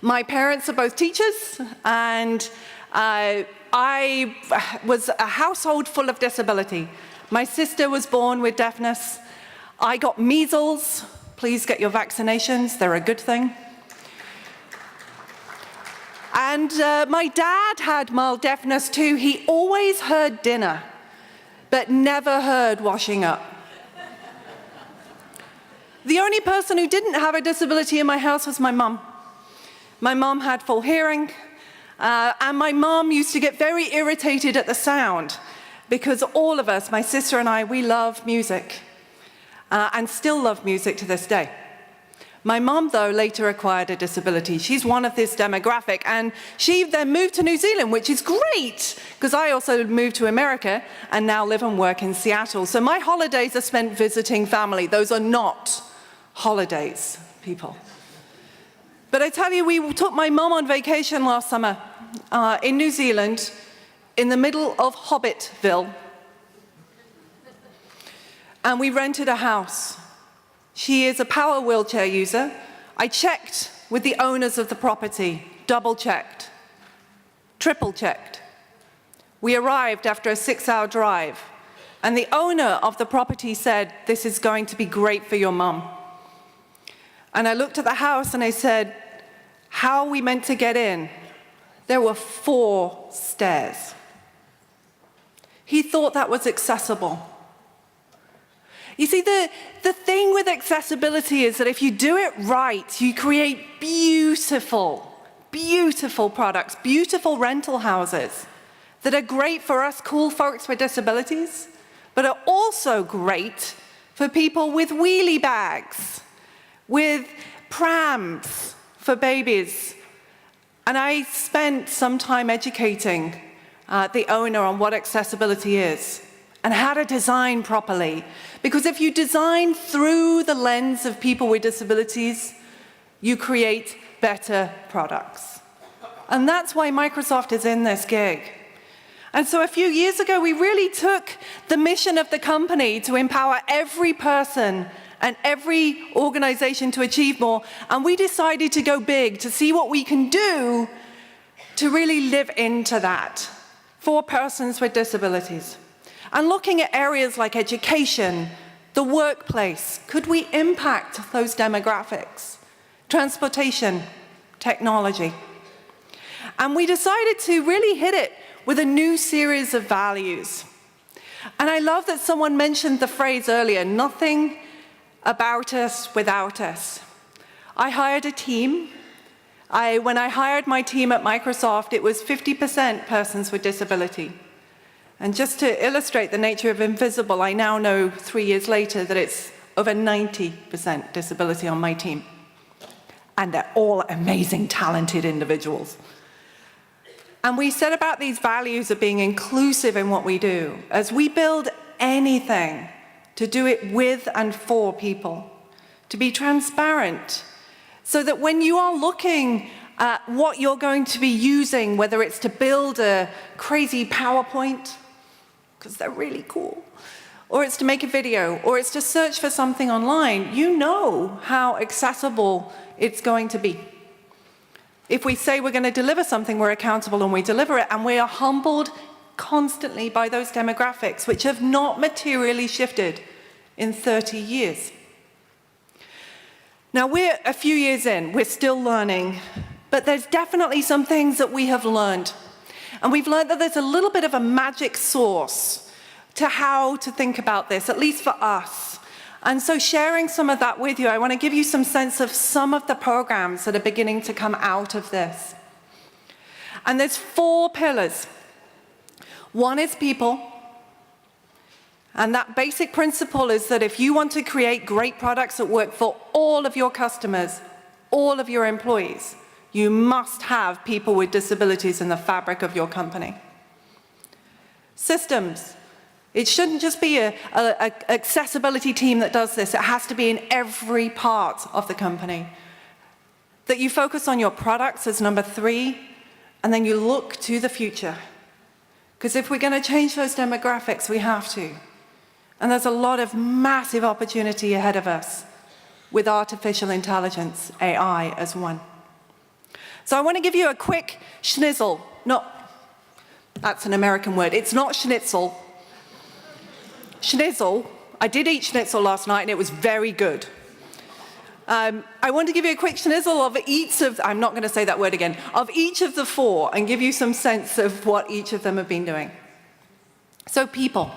Speaker 11: My parents are both teachers, and I was a household full of disability. My sister was born with deafness. I got measles. Please get your vaccinations, they're a good thing. And my dad had mild deafness too. He always heard dinner, but never heard washing up. The only person who didn't have a disability in my house was my mum. My mum had full hearing, and my mum used to get very irritated at the sound because all of us, my sister and I, we love music and still love music to this day. My mum, though, later acquired a disability. She's one of this demographic, and she then moved to New Zealand, which is great, because I also moved to America and now live and work in Seattle. So my holidays are spent visiting family. Those are not holidays, people. But I tell you, we took my mum on vacation last summer in New Zealand, in the middle of Hobbitville. And we rented a house. She is a power wheelchair user. I checked with the owners of the property, double-checked, triple-checked. We arrived after a 6-hour drive, and the owner of the property said, "This is going to be great for your mum." And I looked at the house and I said, "How are we meant to get in?" There were 4 stairs. He thought that was accessible. You see, the thing with accessibility is that if you do it right, you create beautiful, beautiful products, beautiful rental houses that are great for us cool folks with disabilities, but are also great for people with wheelie bags, with prams for babies. And I spent some time educating the owner on what accessibility is and how to design properly. Because if you design through the lens of people with disabilities, you create better products. And that's why Microsoft is in this gig. And so a few years ago, we really took the mission of the company to empower every person and every organization to achieve more. And we decided to go big, to see what we can do to really live into that for persons with disabilities. And looking at areas like education, the workplace, could we impact those demographics? Transportation, technology. And we decided to really hit it with a new series of values. And I love that someone mentioned the phrase earlier, nothing about us without us. I hired a team. When I hired my team at Microsoft, it was 50% persons with disability. And just to illustrate the nature of invisible, I now know 3 years later that it's over 90% disability on my team. And they're all amazing, talented individuals. And we set about these values of being inclusive in what we do. As we build anything, to do it with and for people, to be transparent, so that when you are looking at what you're going to be using, whether it's to build a crazy PowerPoint, because they're really cool, or it's to make a video, or it's to search for something online, you know how accessible it's going to be. If we say we're going to deliver something, we're accountable and we deliver it, and we are humbled constantly by those demographics, which have not materially shifted in 30 years. Now, we're a few years in, we're still learning, but there's definitely some things that we have learned. And we've learned that there's a little bit of a magic sauce to how to think about this, at least for us. And so sharing some of that with you, I want to give you some sense of some of the programs that are beginning to come out of this. And there's 4 pillars. One is people. And that basic principle is that if you want to create great products that work for all of your customers, all of your employees, you must have people with disabilities in the fabric of your company. Systems. It shouldn't just be an accessibility team that does this. It has to be in every part of the company. That you focus on your products as number 3, and then you look to the future. Because if we're going to change those demographics, we have to. And there's a lot of massive opportunity ahead of us with artificial intelligence, AI, as one. So I want to give you a quick schnizzle. That's an American word. It's not schnitzel. Schnitzel. I did eat schnitzel last night, and it was very good. I want to give you a quick schnizzle of each of, I'm not going to say that word again, of each of the 4, and give you some sense of what each of them have been doing. So people.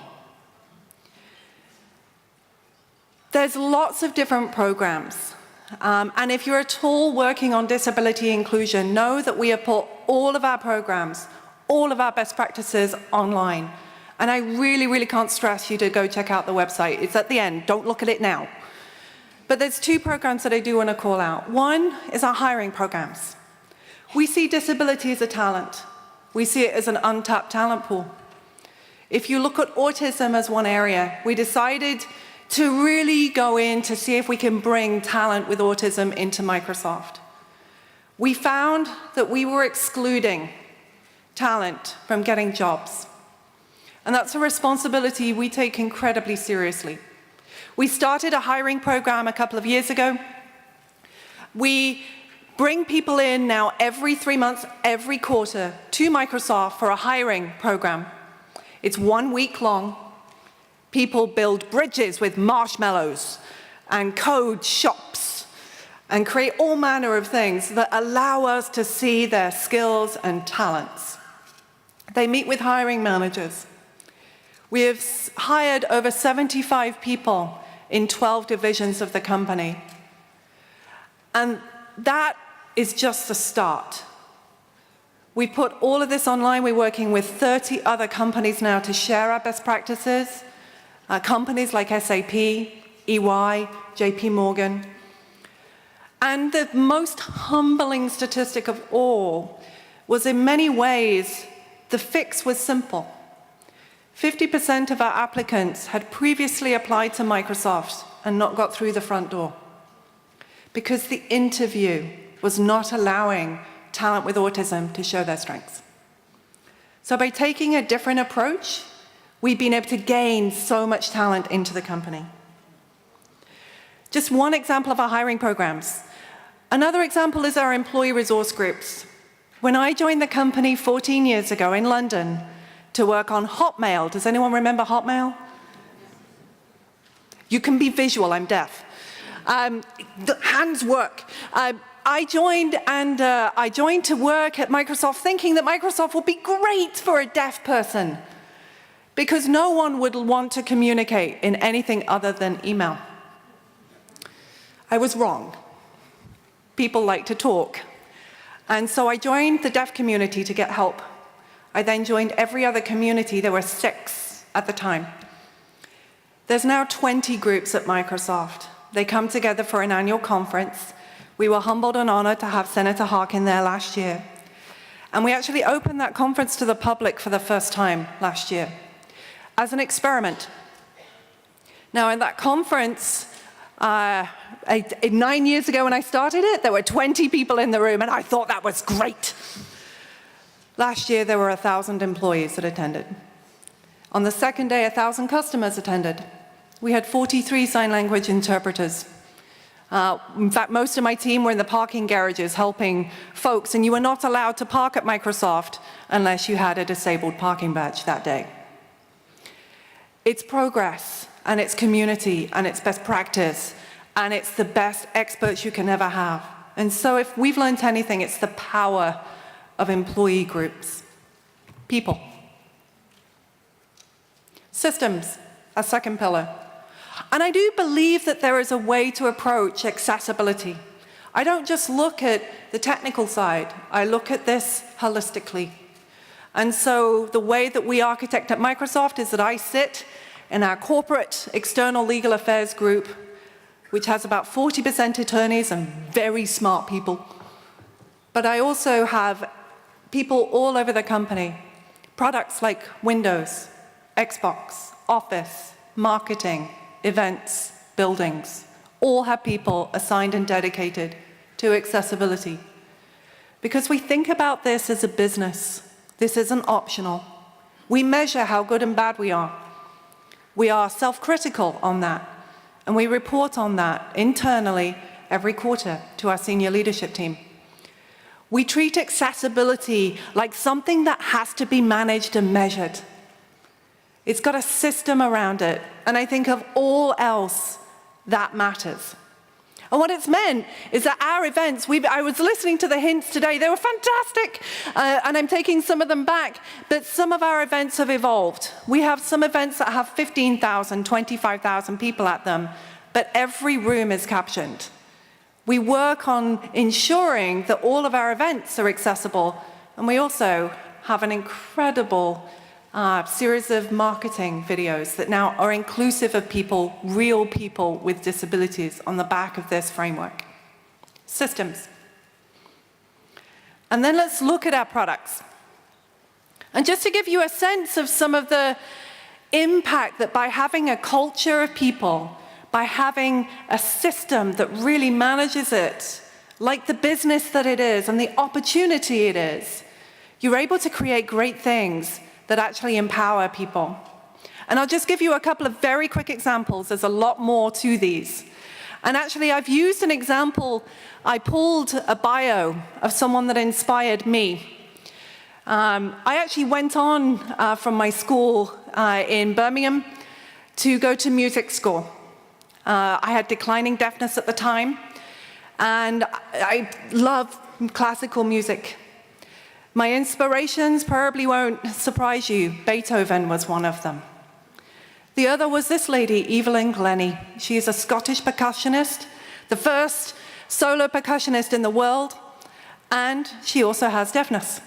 Speaker 11: There's lots of different programs. And if you're at all working on disability inclusion, know that we have put all of our programs, all of our best practices online. And I really, really can't stress you to go check out the website. It's at the end. Don't look at it now. But there's 2 programs that I do want to call out. One is our hiring programs. We see disability as a talent. We see it as an untapped talent pool. If you look at autism as one area, we decided to really go in to see if we can bring talent with autism into Microsoft. We found that we were excluding talent from getting jobs. And that's a responsibility we take incredibly seriously. We started a hiring program a couple of years ago. We bring people in now every 3 months, every quarter, to Microsoft for a hiring program. It's 1 week long. People build bridges with marshmallows and code shops and create all manner of things that allow us to see their skills and talents. They meet with hiring managers. We have hired over 75 people in 12 divisions of the company. And that is just the start. We put all of this online. We're working with 30 other companies now to share our best practices. Companies like SAP, EY, JP Morgan. And the most humbling statistic of all was, in many ways, the fix was simple. 50% of our applicants had previously applied to Microsoft and not got through the front door because the interview was not allowing talent with autism to show their strengths. So by taking a different approach, we've been able to gain so much talent into the company. Just one example of our hiring programs. Another example is our employee resource groups. When I joined the company 14 years ago in London, to work on Hotmail. Does anyone remember Hotmail? You can be visual, I'm deaf. The hands work. I joined to work at Microsoft thinking that Microsoft would be great for a deaf person because no one would want to communicate in anything other than email. I was wrong. People like to talk. And so I joined the deaf community to get help. I then joined every other community. There were 6 at the time. There's now 20 groups at Microsoft. They come together for an annual conference. We were humbled and honored to have Senator Harkin there last year. And we actually opened that conference to the public for the first time last year as an experiment. Now, in that conference, 9 years ago when I started it, there were 20 people in the room, and I thought that was great. Last year, there were 1,000 employees that attended. On the second day, 1,000 customers attended. We had 43 sign language interpreters. In fact, most of my team were in the parking garages helping folks, and you were not allowed to park at Microsoft unless you had a disabled parking badge that day. It's progress, and it's community, and it's best practice, and it's the best experts you can ever have. And so if we've learned anything, it's the power of employee groups. People. Systems, a second pillar. And I do believe that there is a way to approach accessibility. I don't just look at the technical side, I look at this holistically. And so the way that we architect at Microsoft is that I sit in our corporate external legal affairs group, which has about 40% attorneys and very smart people. But I also have people all over the company, products like Windows, Xbox, Office, marketing, events, buildings, all have people assigned and dedicated to accessibility. Because we think about this as a business. This isn't optional. We measure how good and bad we are. We are self-critical on that, and we report on that internally every quarter to our senior leadership team. We treat accessibility like something that has to be managed and measured. It's got a system around it, and I think of all else that matters. And what it's meant is that our events, I was listening to the hints today, they were fantastic, and I'm taking some of them back, but some of our events have evolved. We have some events that have 15,000, 25,000 people at them, but every room is captioned. We work on ensuring that all of our events are accessible, and we also have an incredible series of marketing videos that now are inclusive of people, real people with disabilities on the back of this framework. Systems. And then let's look at our products. And just to give you a sense of some of the impact that by having a culture of people, by having a system that really manages it, like the business that it is and the opportunity it is, you're able to create great things that actually empower people. And I'll just give you a couple of very quick examples. There's a lot more to these. And actually, I've used an example. I pulled a bio of someone that inspired me. I actually went on from my school in Birmingham to go to music school. I had declining deafness at the time, and I love classical music. My inspirations probably won't surprise you. Beethoven was one of them. The other was this lady, Evelyn Glennie. She is a Scottish percussionist, the first solo percussionist in the world, and she also has deafness.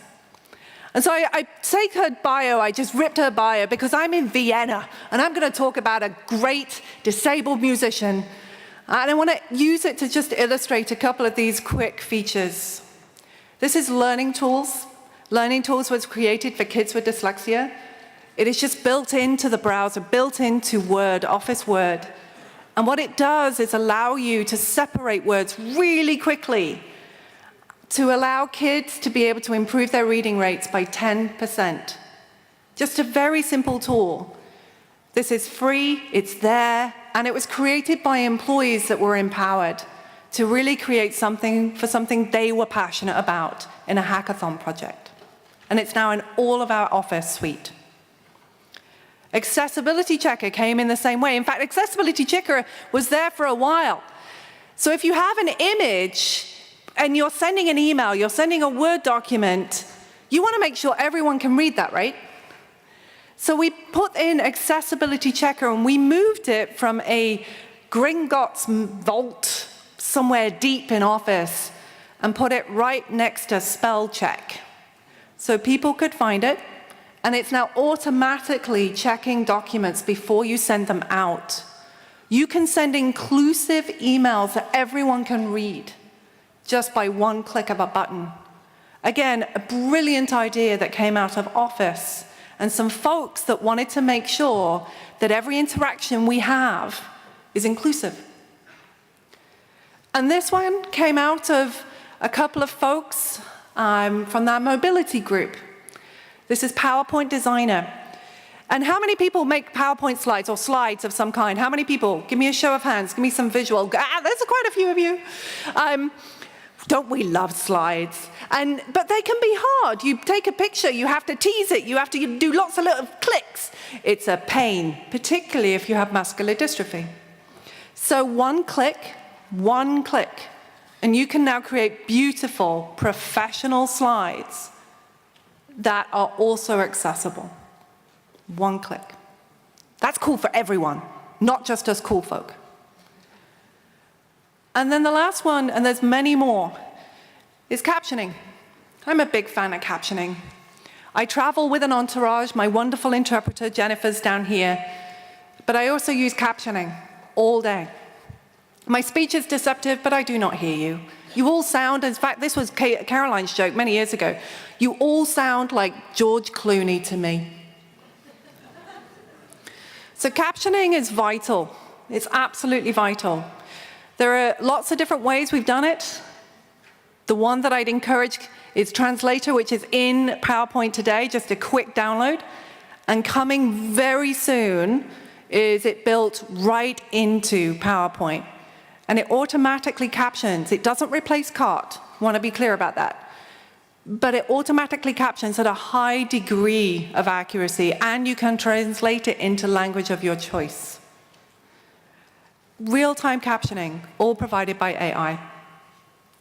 Speaker 11: And so I take her bio, I just ripped her bio because I'm in Vienna, and I'm going to talk about a great disabled musician. And I want to use it to just illustrate a couple of these quick features. This is Learning Tools. Learning Tools was created for kids with dyslexia. It is just built into the browser, built into Word, Office Word. And what it does is allow you to separate words really quickly to allow kids to be able to improve their reading rates by 10%. Just a very simple tool. This is free, it's there, and it was created by employees that were empowered to really create something for something they were passionate about in a hackathon project. And it's now in all of our Office suite. Accessibility Checker came in the same way. In fact, Accessibility Checker was there for a while. So if you have an image and you're sending an email, you're sending a Word document, you want to make sure everyone can read that, right? So we put in Accessibility Checker and we moved it from a Gringotts vault somewhere deep in Office and put it right next to spell check. So people could find it, and it's now automatically checking documents before you send them out. You can send inclusive emails that everyone can read just by one click of a button. Again, a brilliant idea that came out of Office and some folks that wanted to make sure that every interaction we have is inclusive. And this one came out of a couple of folks from that mobility group. This is PowerPoint Designer. And how many people make PowerPoint slides or slides of some kind? How many people? Give me a show of hands. Give me some visual. There's quite a few of you. Don't we love slides? But they can be hard. You take a picture, you have to tease it, you have to do lots of little clicks. It's a pain, particularly if you have muscular dystrophy. So one click, and you can now create beautiful, professional slides that are also accessible. One click. That's cool for everyone, not just us cool folk. And then the last one, and there's many more, is captioning. I'm a big fan of captioning. I travel with an entourage. My wonderful interpreter, Jennifer's down here. But I also use captioning all day. My speech is deceptive, but I do not hear you. You all sound, in fact, this was Caroline's joke many years ago, you all sound like George Clooney to me. So captioning is vital. It's absolutely vital. There are lots of different ways we've done it. The one that I'd encourage is Translator, which is in PowerPoint today, just a quick download. And coming very soon is it built right into PowerPoint. And it automatically captions. It doesn't replace CART. I want to be clear about that. But it automatically captions at a high degree of accuracy, and you can translate it into language of your choice. Real-time captioning, all provided by AI.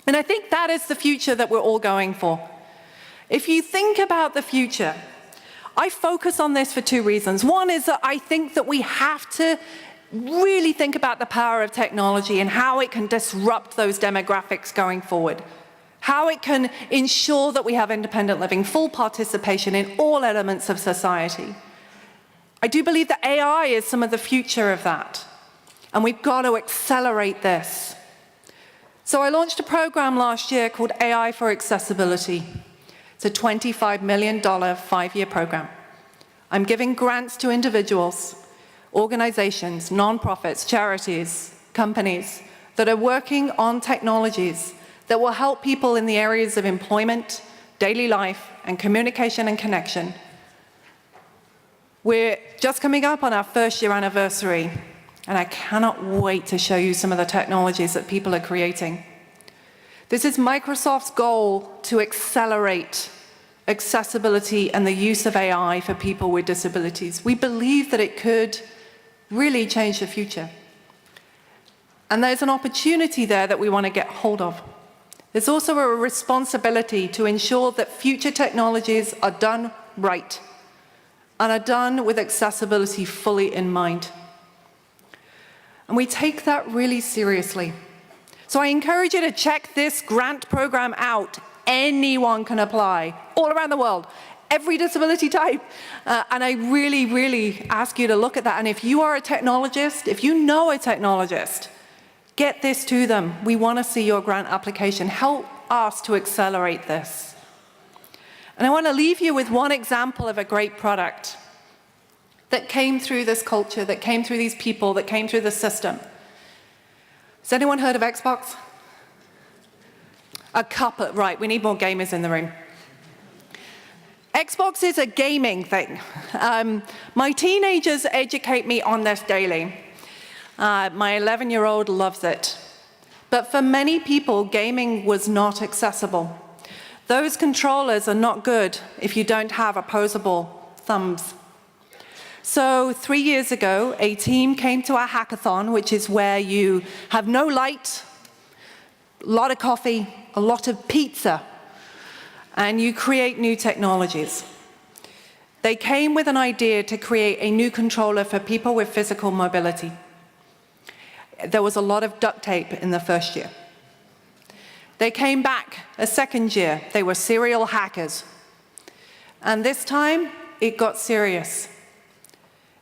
Speaker 11: And I think that is the future that we're all going for. If you think about the future, I focus on this for two reasons. One is that I think that we have to really think about the power of technology and how it can disrupt those demographics going forward. How it can ensure that we have independent living, full participation in all elements of society. I do believe that AI is some of the future of that. And we've got to accelerate this. So I launched a program last year called AI for Accessibility. It's a $25 million 5-year program. I'm giving grants to individuals, organizations, nonprofits, charities, companies that are working on technologies that will help people in the areas of employment, daily life, and communication and connection. We're just coming up on our first year anniversary, and I cannot wait to show you some of the technologies that people are creating. This is Microsoft's goal to accelerate accessibility and the use of AI for people with disabilities. We believe that it could really change the future. And there's an opportunity there that we want to get hold of. There's also a responsibility to ensure that future technologies are done right and are done with accessibility fully in mind. And we take that really seriously. So I encourage you to check this grant program out. Anyone can apply, all around the world, every disability type. And I really, really ask you to look at that. And if you are a technologist, if you know a technologist, get this to them. We want to see your grant application. Help us to accelerate this. And I want to leave you with one example of a great product that came through this culture, that came through these people, that came through the system. Has anyone heard of Xbox? A couple, right, we need more gamers in the room. Xbox is a gaming thing. My teenagers educate me on this daily. My 11-year-old loves it. But for many people, gaming was not accessible. Those controllers are not good if you don't have opposable thumbs. So 3 years ago, a team came to our hackathon, which is where you have no light, a lot of coffee, a lot of pizza, and you create new technologies. They came with an idea to create a new controller for people with physical mobility. There was a lot of duct tape in the first year. They came back a second year. They were serial hackers. And this time, it got serious.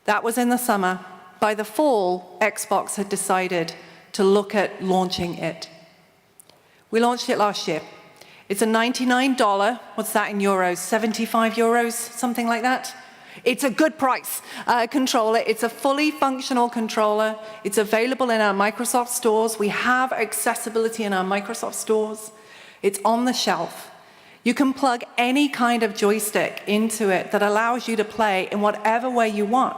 Speaker 11: That was in the summer. By the fall, Xbox had decided to look at launching it. We launched it last year. It's a $99, what's that in euros? 75 euros, something like that? It's a good price controller. It's a fully functional controller. It's available in our Microsoft stores. We have accessibility in our Microsoft stores. It's on the shelf. You can plug any kind of joystick into it that allows you to play in whatever way you want.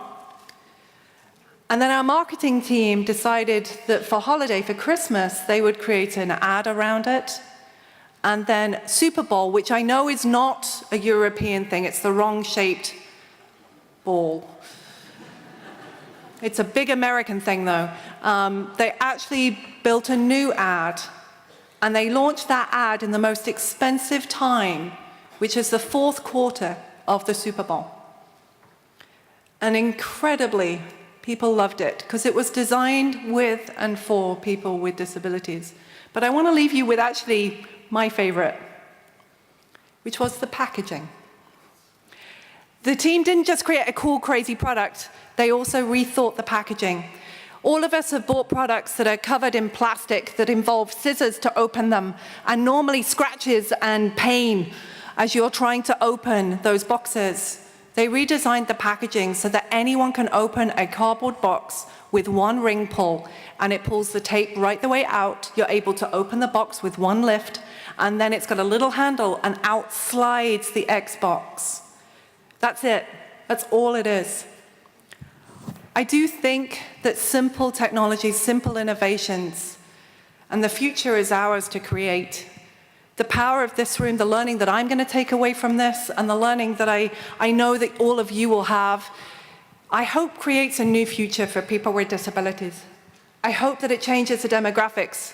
Speaker 11: And then our marketing team decided that for holiday, for Christmas, they would create an ad around it. And then Super Bowl, which I know is not a European thing, it's the wrong-shaped ball. It's a big American thing, though. They actually built a new ad, and they launched that ad in the most expensive time, which is the fourth quarter of the Super Bowl. And incredibly, people loved it, because it was designed with and for people with disabilities. But I want to leave you with actually my favorite, which was the packaging. The team didn't just create a cool, crazy product, they also rethought the packaging. All of us have bought products that are covered in plastic that involve scissors to open them, and normally scratches and pain as you're trying to open those boxes. They redesigned the packaging so that anyone can open a cardboard box with one ring pull, and it pulls the tape right the way out. You're able to open the box with one lift, and then it's got a little handle, and out slides the Xbox. That's it. That's all it is. I do think that simple technologies, simple innovations, and the future is ours to create. The power of this room, the learning that I'm going to take away from this, and the learning that I know that all of you will have, I hope creates a new future for people with disabilities. I hope that it changes the demographics.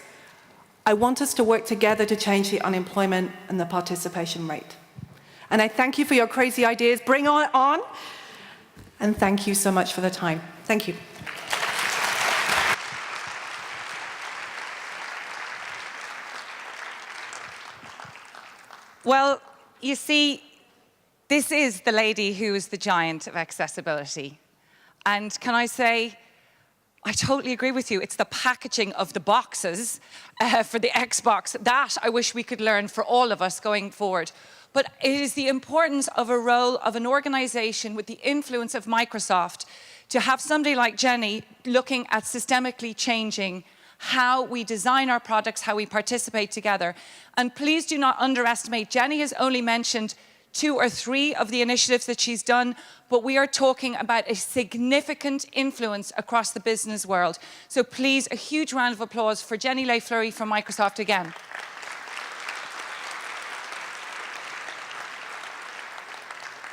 Speaker 11: I want us to work together to change the unemployment and the participation rate. And I thank you for your crazy ideas. Bring on. And thank you so much for the time. Thank you.
Speaker 3: Well, you see, this is the lady who is the giant of accessibility. And can I say, I totally agree with you. It's the packaging of the boxes for the Xbox that I wish we could learn for all of us going forward. But it is the importance of a role of an organization with the influence of Microsoft to have somebody like Jenny looking at systemically changing how we design our products, how we participate together. And please do not underestimate, Jenny has only mentioned 2 or 3 of the initiatives that she's done, but we are talking about a significant influence across the business world. So please, a huge round of applause for Jenny Lay-Flurrie from Microsoft again.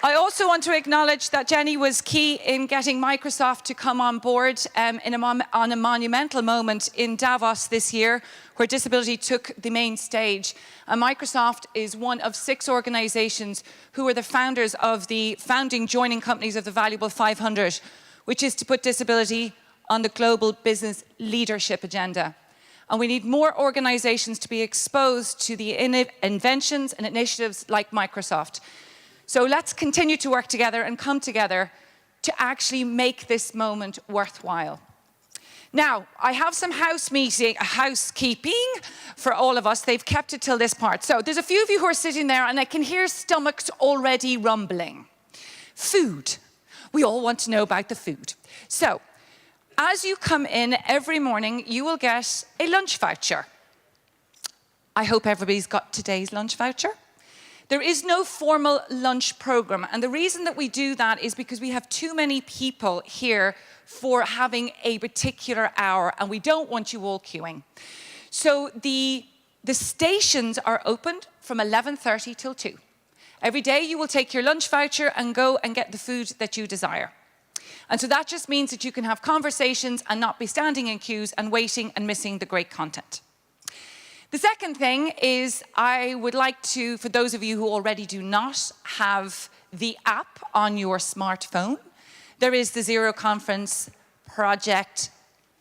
Speaker 3: I also want to acknowledge that Jenny was key in getting Microsoft to come on board on a monumental moment in Davos this year, where disability took the main stage. And Microsoft is one of 6 organizations who are the founders of the founding joining companies of the Valuable 500, which is to put disability on the global business leadership agenda. And we need more organizations to be exposed to the inventions and initiatives like Microsoft. So let's continue to work together and come together to actually make this moment worthwhile. Now, I have some housekeeping for all of us. They've kept it till this part. So there's a few of you who are sitting there, and I can hear stomachs already rumbling. Food. We all want to know about the food. So as you come in every morning, you will get a lunch voucher. I hope everybody's got today's lunch voucher. There is no formal lunch program, and the reason that we do that is because we have too many people here for having a particular hour, and we don't want you all queuing. So the stations are opened from 11:30 till 2. Every day you will take your lunch voucher and go and get the food that you desire. And so that just means that you can have conversations and not be standing in queues and waiting and missing the great content. The second thing is I would like to, for those of you who already do not have the app on your smartphone, there is the Zero Conference Project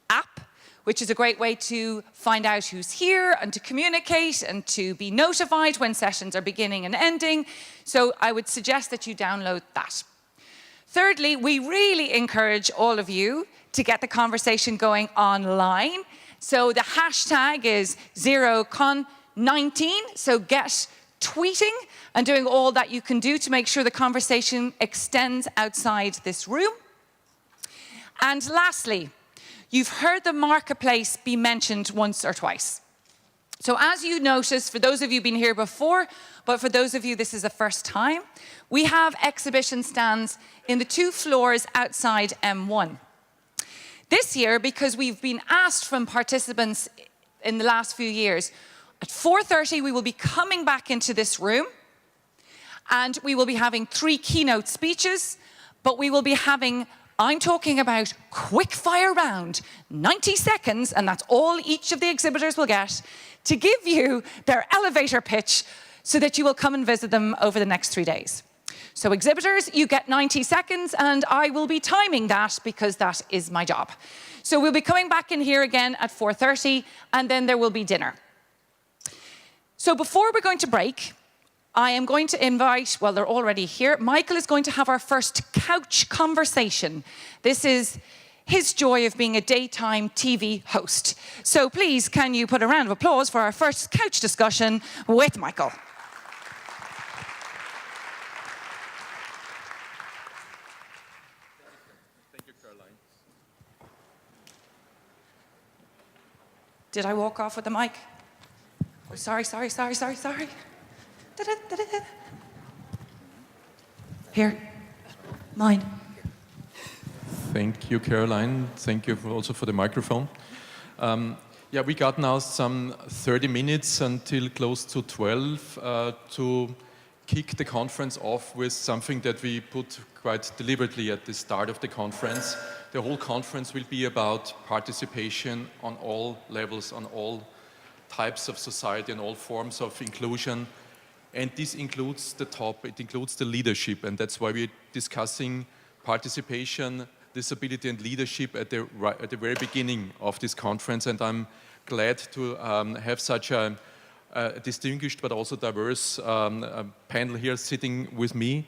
Speaker 3: app, which is a great way to find out who's here and to communicate and to be notified when sessions are beginning and ending. So I would suggest that you download that. Thirdly, we really encourage all of you to get the conversation going online. So the hashtag is ZeroCon19, so get tweeting and doing all that you can do to make sure the conversation extends outside this room. And lastly, you've heard the marketplace be mentioned once or twice. So as you noticed, for those of you who've been here before, but for those of you this is the first time, we have exhibition stands in the 2 floors outside M1. This year, because we've been asked from participants in the last few years, at 4:30 we will be coming back into this room and we will be having 3 keynote speeches, but we will be having, I'm talking about quick fire round, 90 seconds, and that's all each of the exhibitors will get, to give you their elevator pitch so that you will come and visit them over the next 3 days. So exhibitors, you get 90 seconds and I will be timing that because that is my job. So we'll be coming back in here again at 4:30 and then there will be dinner. So before we're going to break, I am going to invite, well, they're already here, Michael is going to have our first couch conversation. This is his joy of being a daytime TV host. So please, can you put a round of applause for our first couch discussion with Michael?
Speaker 8: Thank you, Caroline.
Speaker 3: Did I walk off with the mic? Oh, sorry. Here, mine.
Speaker 8: Thank you, Caroline. Thank you also for the microphone. Yeah, we got now some 30 minutes until close to 12 to kick the conference off with something that we put quite deliberately at the start of the conference. The whole conference will be about participation on all levels, on all types of society and all forms of inclusion. And this includes the top, it includes the leadership, and that's why we're discussing participation, disability and leadership at the very beginning of this conference. And I'm glad to have such a distinguished but also diverse panel here sitting with me.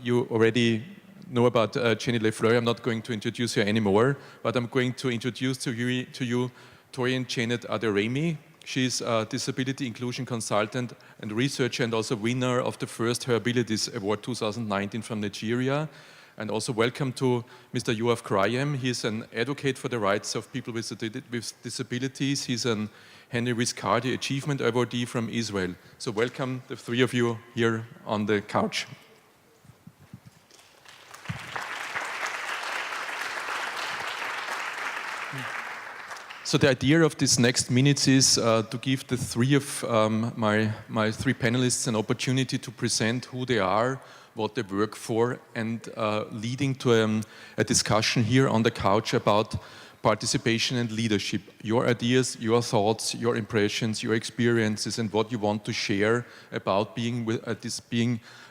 Speaker 8: You already know about Jenny Lay-Flurrie. I'm not going to introduce her anymore, but I'm going to introduce to you Toyin Aderemi. She's a disability inclusion consultant and researcher and also winner of the first Her Abilities Award 2019 from Nigeria. And also welcome to Mr. Yoav Krayem. He's an advocate for the rights of people with disabilities. He's an Henry Viscardi Achievement Awardee from Israel. So welcome the 3 of you here on the couch. So the idea of this next minutes is to give the 3 of my 3 panelists an opportunity to present who they are, what they work for, and leading to a discussion here on the couch about participation and leadership. Your ideas, your thoughts, your impressions, your experiences, and what you want to share about being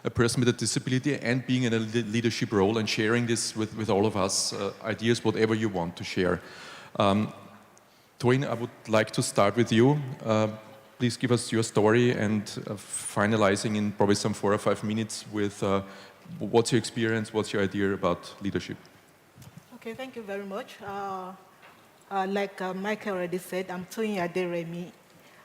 Speaker 8: a person with a disability and being in a leadership role, and sharing this with all of us, ideas, whatever you want to share. Toyin, I would like to start with you. Please give us your story and finalizing in probably some 4 or 5 minutes with what's your experience, what's your idea about leadership?
Speaker 12: Okay, thank you very much. Like Michael already said, I'm Toyin Aderemi.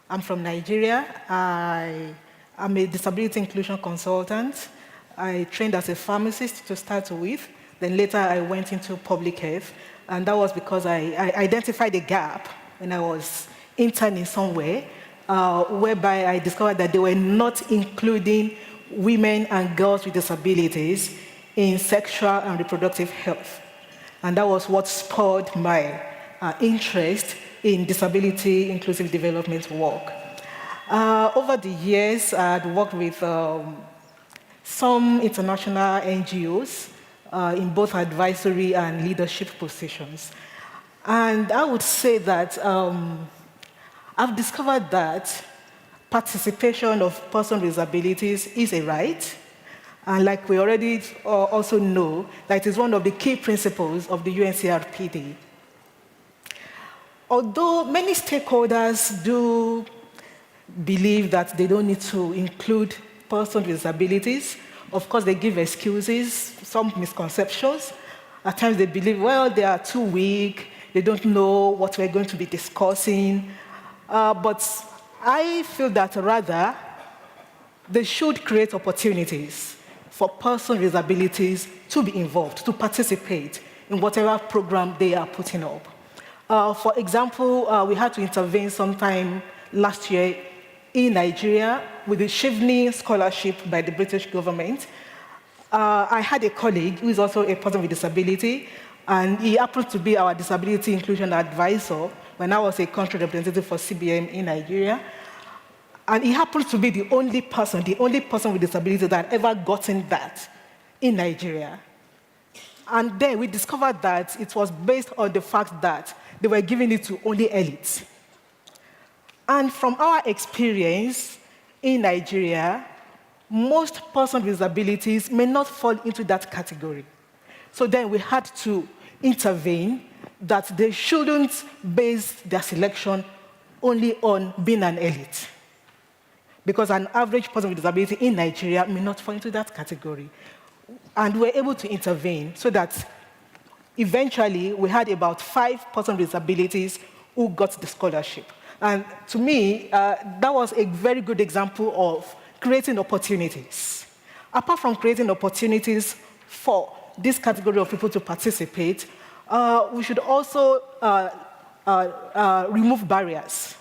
Speaker 12: I'm from Nigeria. I'm a disability inclusion consultant. I trained as a pharmacist to start with. Then later I went into public health. And that was because I identified a gap when I was interning somewhere, whereby I discovered that they were not including women and girls with disabilities in sexual and reproductive health. And that was what spurred my interest in disability inclusive development work. Over the years, I'd worked with some international NGOs in both advisory and leadership positions. And I would say that I've discovered that participation of persons with disabilities is a right. And like we already also know, that is one of the key principles of the UNCRPD. Although many stakeholders do believe that they don't need to include persons with disabilities, of course they give excuses, some misconceptions. At times they believe, well, they are too weak, they don't know what we're going to be discussing. But I feel that rather, they should create opportunities for persons with disabilities to be involved, to participate in whatever program they are putting up. For example, we had to intervene sometime last year in Nigeria with the Shivni Scholarship by the British government. I had a colleague who is also a person with disability, and he happened to be our disability inclusion advisor when I was a country representative for CBM in Nigeria. And he happened to be the only person with disability that had ever gotten that in Nigeria. And then we discovered that it was based on the fact that they were giving it to only elites. And from our experience in Nigeria, most persons with disabilities may not fall into that category. So then we had to intervene that they shouldn't base their selection only on being an elite. Because an average person with disability in Nigeria may not fall into that category. And we were able to intervene so that eventually we had about 5 persons with disabilities who got the scholarship. And to me, that was a very good example of creating opportunities. Apart from creating opportunities for this category of people to participate, we should also remove barriers.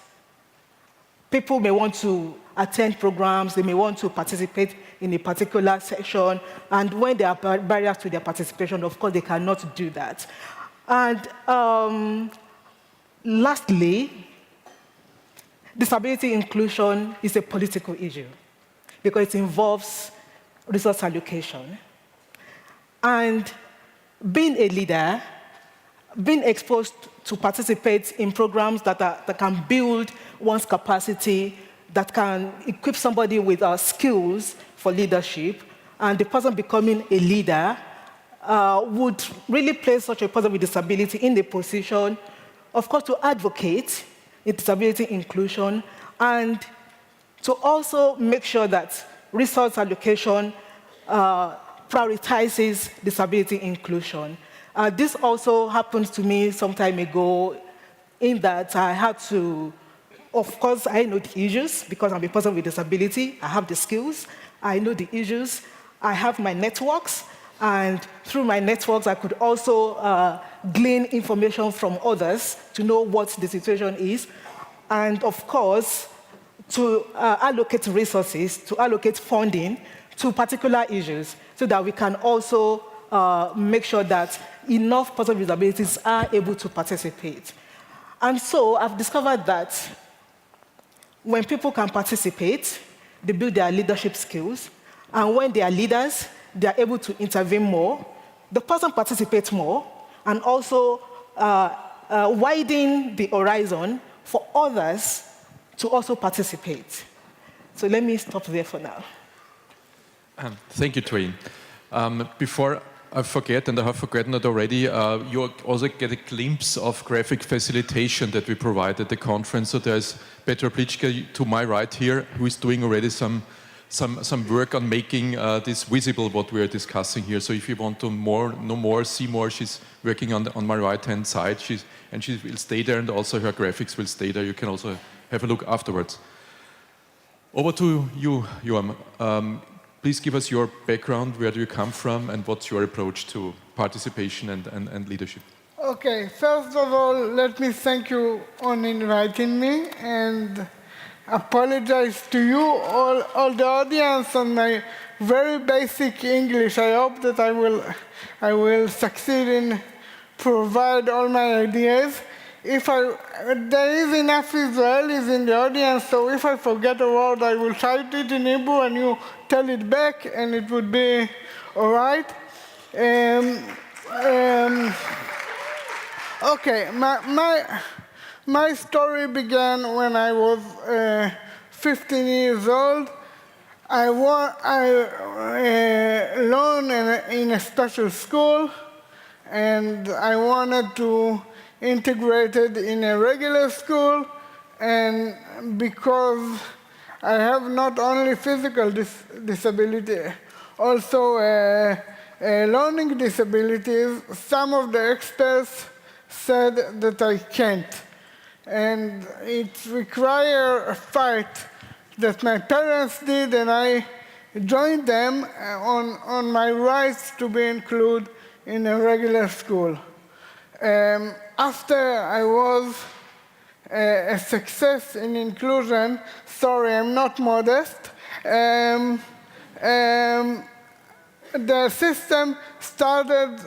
Speaker 12: People may want to attend programs, they may want to participate in a particular session, and when there are barriers to their participation, of course, they cannot do that. And lastly, disability inclusion is a political issue because it involves resource allocation. And being a leader, being exposed to participate in programs that can build one's capacity, that can equip somebody with skills for leadership, and the person becoming a leader would really place such a person with disability in the position, of course, to advocate in disability inclusion and to also make sure that resource allocation prioritizes disability inclusion. This also happened to me some time ago in that I had to, of course, I know the issues because I'm a person with disability. I have the skills. I know the issues. I have my networks. And through my networks, I could also glean information from others to know what the situation is. And of course, to allocate resources, to allocate funding to particular issues so that we can also make sure that enough persons with disabilities are able to participate. And so I've discovered that when people can participate, they build their leadership skills. And when they are leaders, they are able to intervene more. The person participates more and also widen the horizon for others to also participate. So let me stop there for now.
Speaker 8: Thank you, Toyin. Before I forget, and I have forgotten it already, you also get a glimpse of graphic facilitation that we provide at the conference. So there's Petra Pliczka to my right here, who is doing already some work on making this visible, what we are discussing here. So if you want to know more, see more, she's working on my right-hand side, and she will stay there, and also her graphics will stay there. You can also have a look afterwards. Over to you, Joam. Please give us your background, where do you come from, and what's your approach to participation and leadership?
Speaker 13: Okay, first of all, let me thank you on inviting me and apologize to you, all the audience, on my very basic English. I hope that I will succeed in provide all my ideas. There is enough Israelis in the audience, so if I forget a word, I will shout it in Hebrew and you tell it back, and it would be all right. Okay, my story began when I was 15 years old. I learned in a special school, and I wanted to integrate it in a regular school, and because I have not only physical disability, also learning disabilities, some of the experts said that I can't. And it required a fight that my parents did, and I joined them on my rights to be included in a regular school. After I was a success in inclusion. Sorry, I'm not modest. The system started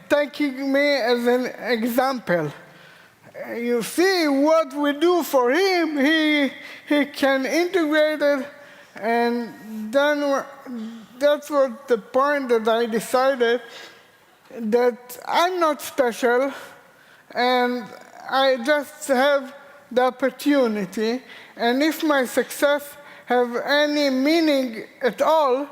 Speaker 13: taking me as an example. You see what we do for him, he can integrate it, and then that's what the point that I decided that I'm not special, and I just have the opportunity, and if my success have any meaning at all,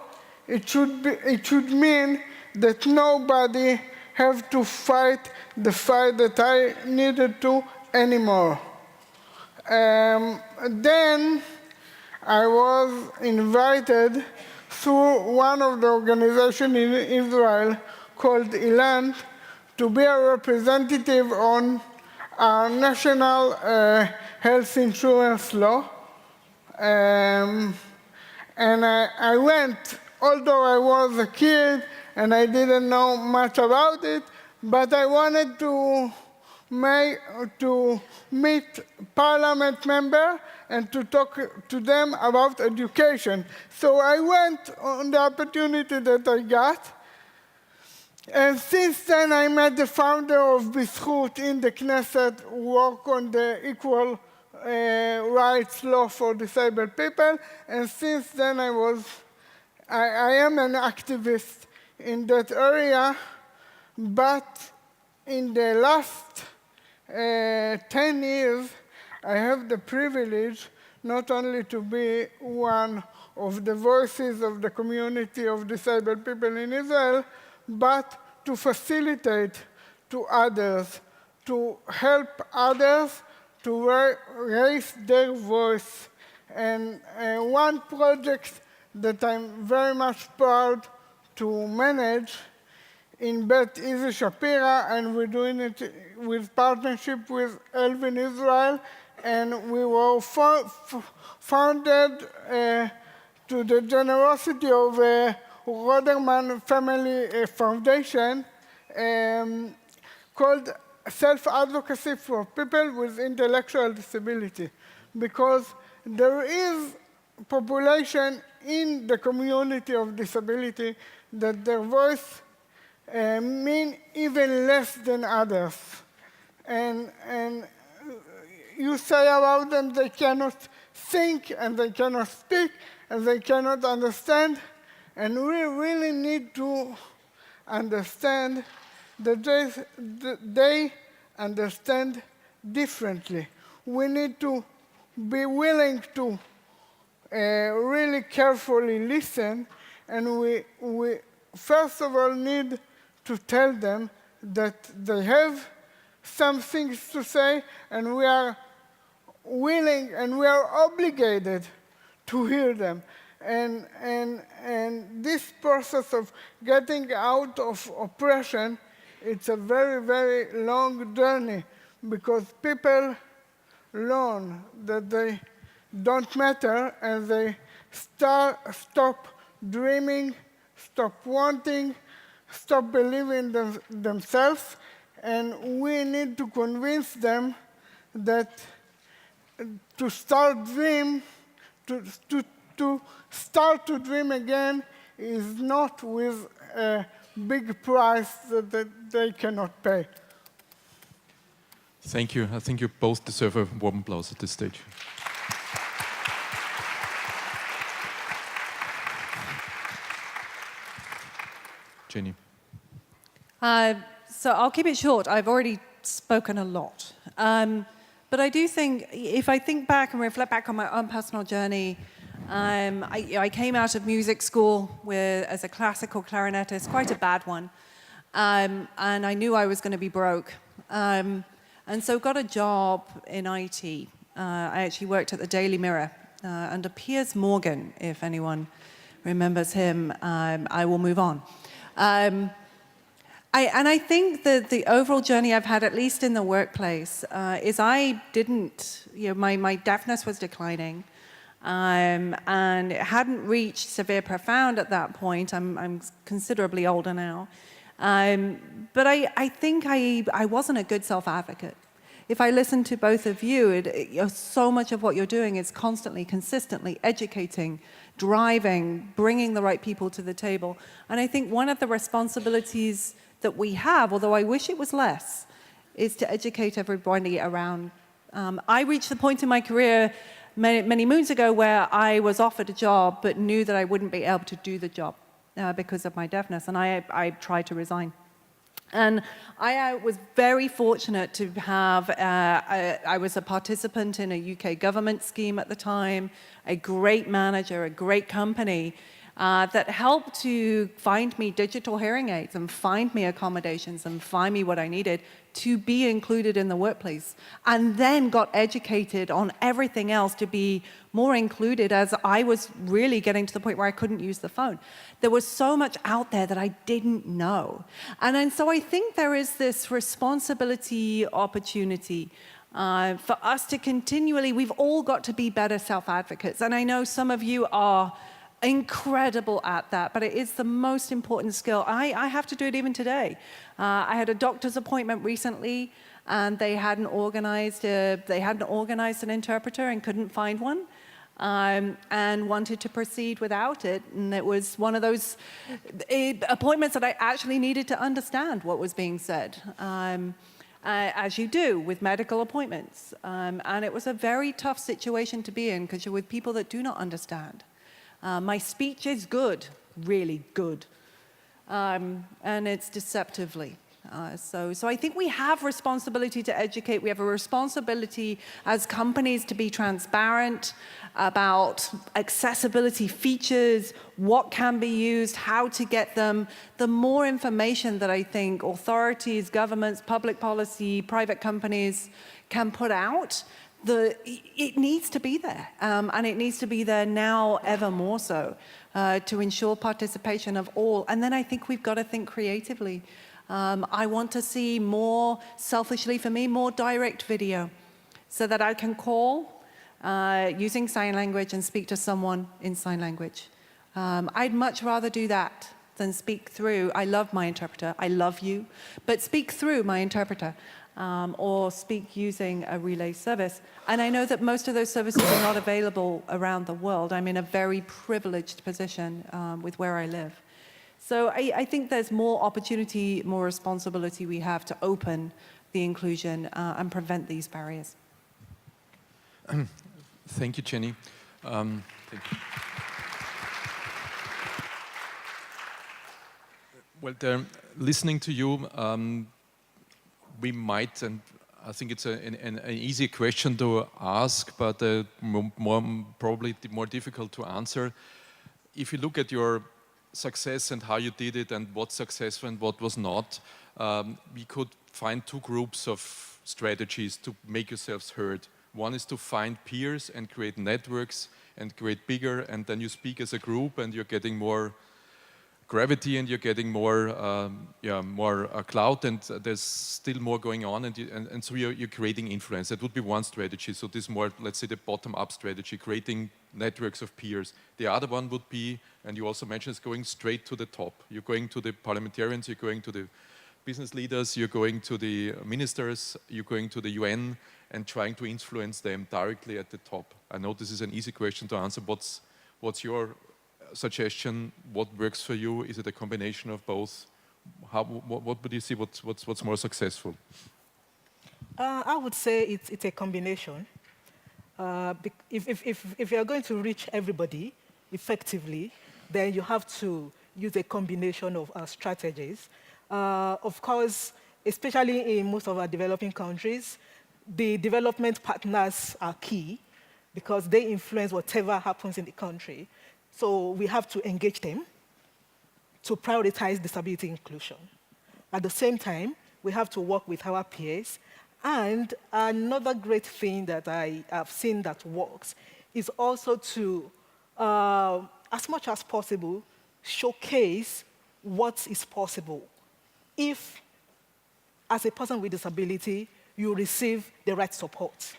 Speaker 13: it should mean that nobody have to fight the fight that I needed to anymore. Then I was invited through one of the organizations in Israel called Elan to be a representative on our national health insurance law. And I went, although I was a kid and I didn't know much about it, but I wanted to meet parliament members and to talk to them about education. So I went on the opportunity that I got. And since then, I met the founder of Bizchut in the Knesset, who work on the equal rights law for disabled people. And since then, I am an activist in that area. But in the last 10 years, I have the privilege not only to be one of the voices of the community of disabled people in Israel, but to facilitate to others, to help others to raise their voice. And one project that I'm very much proud to manage in Bet Izi Shapira, and we're doing it with partnership with Elvin Israel, and we were founded to the generosity of Roderman Family Foundation called Self-Advocacy for People with Intellectual Disability, because there is population in the community of disability that their voice mean even less than others. And you say about them they cannot think, and they cannot speak, and they cannot understand. And we really need to understand that they understand differently. We need to be willing to really carefully listen, and we first of all need to tell them that they have some things to say, and we are willing and we are obligated to hear them. And this process of getting out of oppression, it's a very, very long journey, because people learn that they don't matter, and they stop dreaming, stop wanting, stop believing themselves, and we need to convince them that to start dream, to start to dream again is not with a big price that they cannot pay.
Speaker 8: Thank you. I think you both deserve a warm applause at this stage. Jenny.
Speaker 14: So I'll keep it short. I've already spoken a lot. But I do think, if I think back and reflect back on my own personal journey, I came out of music school as a classical clarinetist, quite a bad one. And I knew I was going to be broke. And so got a job in IT. I actually worked at the Daily Mirror under Piers Morgan, if anyone remembers him. I will move on. And I think that the overall journey I've had, at least in the workplace, is I didn't, my deafness was declining, and it hadn't reached severe profound at that point. I'm considerably older now. But I think I wasn't a good self-advocate. if I listen to both of you, so much of what you're doing is constantly, consistently educating, driving, bringing the right people to the table. And I think one of the responsibilities that we have, although I wish it was less, is to educate everybody around. I reached the point in my career many moons ago where I was offered a job but knew that I wouldn't be able to do the job because of my deafness, and I tried to resign. And I was very fortunate to have, I was a participant in a UK government scheme at the time, a great manager, a great company that helped to find me digital hearing aids and find me accommodations and find me what I needed to be included in the workplace, and then got educated on everything else to be more included as I was really getting to the point where I couldn't use the phone. There was so much out there that I didn't know. And so I think there is this responsibility, opportunity for us to continually, we've all got to be better self-advocates. And I know some of you are incredible at that, but it is the most important skill. I have to do it even today. I had a doctor's appointment recently, and they hadn't organized an interpreter and couldn't find one, and wanted to proceed without it. And it was one of those appointments that I actually needed to understand what was being said, as you do with medical appointments. And it was a very tough situation to be in because you're with people that do not understand. My speech is good, really good, and it's deceptively. So I think we have responsibility to educate. We have a responsibility as companies to be transparent about accessibility features, what can be used, how to get them. The more information that I think authorities, governments, public policy, private companies can put out, it needs to be there, and it needs to be there now ever more so to ensure participation of all. And then I think we've got to think creatively. I want to see more, selfishly for me, more direct video so that I can call using sign language and speak to someone in sign language. I'd much rather do that than speak through. I love my interpreter, I love you, but speak through my interpreter. Or speak using a relay service. And I know that most of those services are not available around the world. I'm in a very privileged position with where I live. So I think there's more opportunity, more responsibility we have to open the inclusion and prevent these barriers.
Speaker 8: Thank you, Jenny. Thank you. Well, listening to you, we might, and I think it's an easy question to ask, but probably more difficult to answer. If you look at your success and how you did it and what's successful and what was not, we could find two groups of strategies to make yourselves heard. One is to find peers and create networks and create bigger, and then you speak as a group and you're getting more gravity and you're getting more clout, and there's still more going on, and so you're creating influence. That would be one strategy. So this more, let's say, the bottom-up strategy, creating networks of peers. The other one would be, and you also mentioned, is going straight to the top. You're going to the parliamentarians, you're going to the business leaders, you're going to the ministers, you're going to the UN, and trying to influence them directly at the top. I know this is an easy question to answer. What's your suggestion? What works for you? Is it a combination of both? What would you see? What's more successful?
Speaker 12: I would say it's a combination. If you're going to reach everybody effectively, then you have to use a combination of strategies. Of course, especially in most of our developing countries, the development partners are key because they influence whatever happens in the country. So we have to engage them to prioritize disability inclusion. At the same time, we have to work with our peers. And another great thing that I have seen that works is also to, as much as possible, showcase what is possible if, as a person with disability, you receive the right support.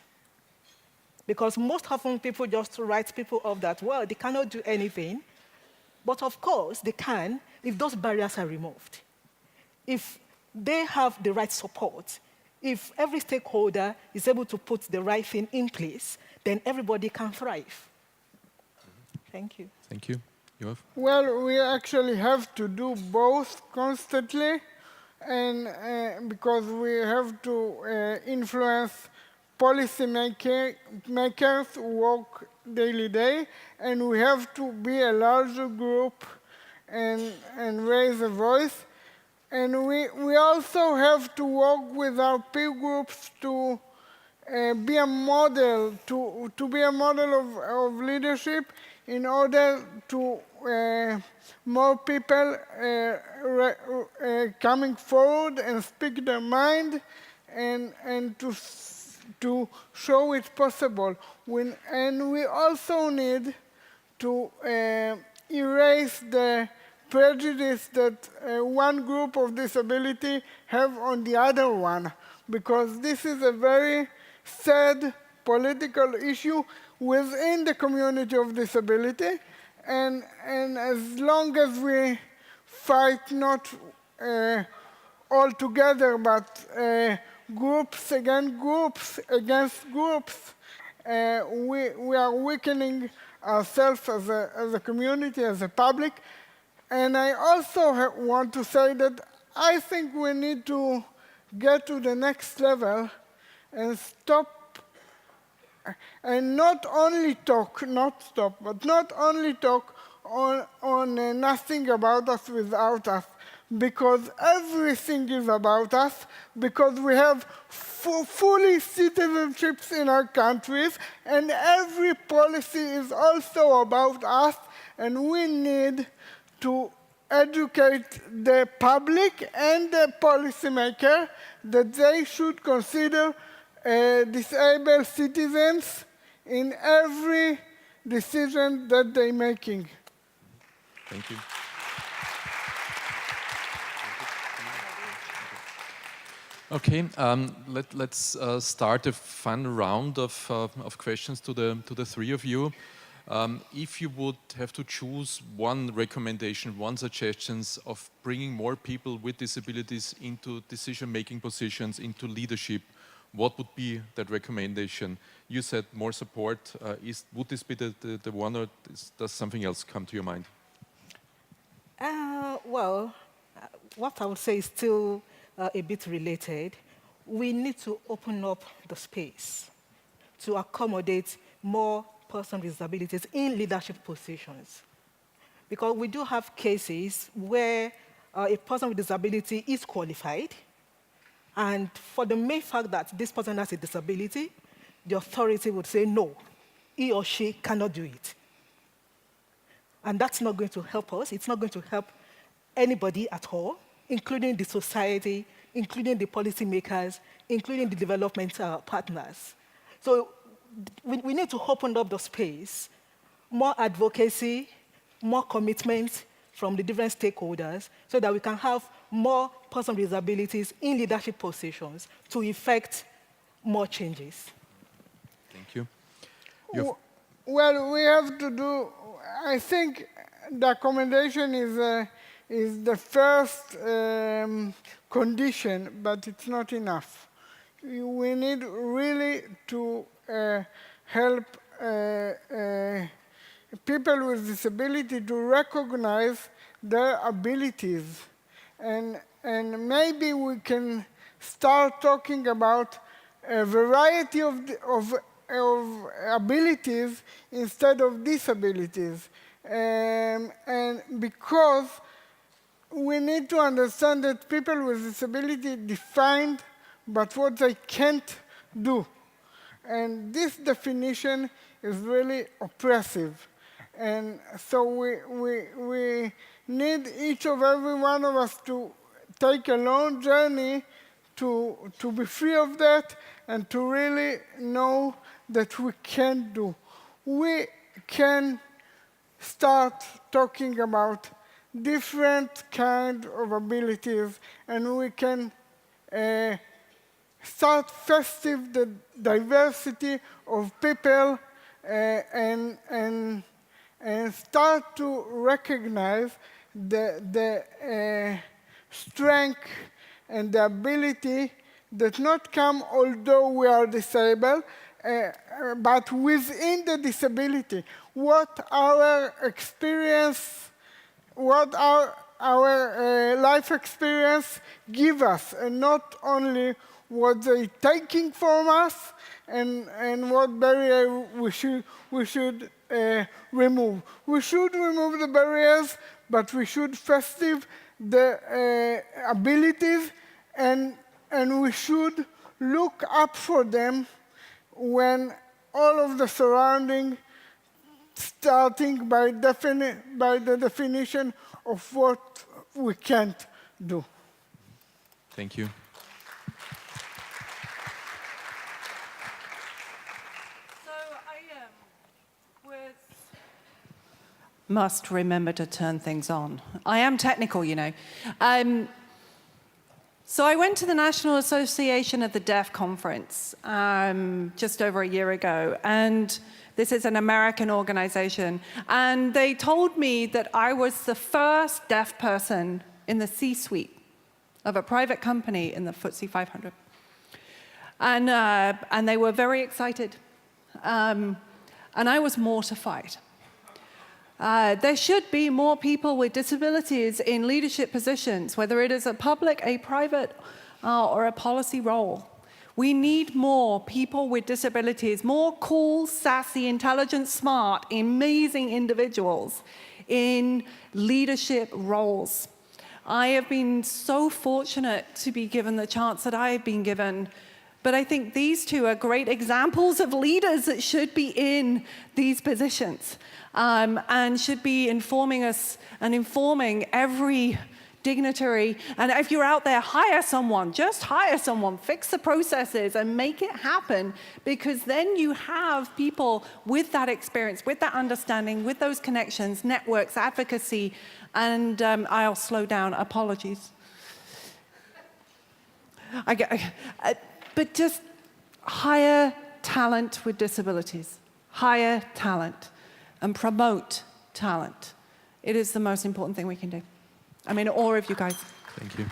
Speaker 12: Because most often people just write people off that, well, they cannot do anything. But of course, they can if those barriers are removed. If they have the right support, If every stakeholder is able to put the right thing in place, then everybody can thrive. Thank you.
Speaker 8: Thank you. Yoav?
Speaker 13: Well, we actually have to do both constantly, and because we have to influence policy makers who work daily day, and we have to be a larger group and raise a voice. And we also have to work with our peer groups to be a model, to be a model of leadership in order to more people coming forward and speak their mind and to show it's possible. And we also need to erase the prejudice that one group of disability have on the other one, because this is a very sad political issue within the community of disability, and as long as we fight not all together, but groups against groups, we are weakening ourselves as a community, as a public. And I also want to say that I think we need to get to the next level and stop, and not only talk, not stop, but not only talk on nothing about us without us, because everything is about us, because we have fully citizenships in our countries, and every policy is also about us, and we need to educate the public and the policymaker that they should consider disabled citizens in every decision that they're making.
Speaker 8: Thank you. Okay, let's start a fun round of questions to the three of you. If you would have to choose one recommendation, one suggestions of bringing more people with disabilities into decision-making positions, into leadership, what would be that recommendation? You said more support. Would this be the one, or does something else come to your mind?
Speaker 12: Well, what I would say is still a bit related. We need to open up the space to accommodate more persons with disabilities in leadership positions. Because we do have cases where a person with disability is qualified, and for the mere fact that this person has a disability, the authority would say, no, he or she cannot do it. And that's not going to help us. It's not going to help anybody at all, including the society, including the policymakers, including the development partners. So we need to open up the space, more advocacy, more commitment from the different stakeholders, so that we can have more persons with disabilities in leadership positions to effect more changes.
Speaker 8: Thank you.
Speaker 13: Well, we have to do, I think the accommodation is the first condition, but it's not enough. We need really to help people with disability to recognize their abilities. And maybe we can start talking about a variety of abilities instead of disabilities. And because we need to understand that people with disability defined but what they can't do. And this definition is really oppressive. And so we need each of every one of us to take a long journey to be free of that and to really know that we can do. We can start talking about different kinds of abilities, and we can start festive the diversity of people and start to recognize the strength and the ability does not come although we are disabled, but within the disability. What our experience, what our life experience give us, and not only what they taking from us, and what barrier we should remove. We should remove the barriers, but we should foster the abilities, and we should look up for them when all of the surrounding, starting by the definition of what we can't do.
Speaker 8: Thank you.
Speaker 14: Must remember to turn things on. I am technical, you know. So I went to the National Association of the Deaf conference just over a year ago, and this is an American organization, and they told me that I was the first deaf person in the C-suite of a private company in the FTSE 500. And they were very excited. And I was mortified. There should be more people with disabilities in leadership positions, whether it is a public, a private, or a policy role. We need more people with disabilities, more cool, sassy, intelligent, smart, amazing individuals in leadership roles. I have been so fortunate to be given the chance that I have been given. But I think these two are great examples of leaders that should be in these positions and should be informing us and informing every dignitary. And if you're out there, hire someone, just hire someone, fix the processes and make it happen, because then you have people with that experience, with that understanding, with those connections, networks, advocacy, and I'll slow down, apologies. But just hire talent with disabilities, hire talent, and promote talent. It is the most important thing we can do. I mean, all of you guys.
Speaker 8: Thank you.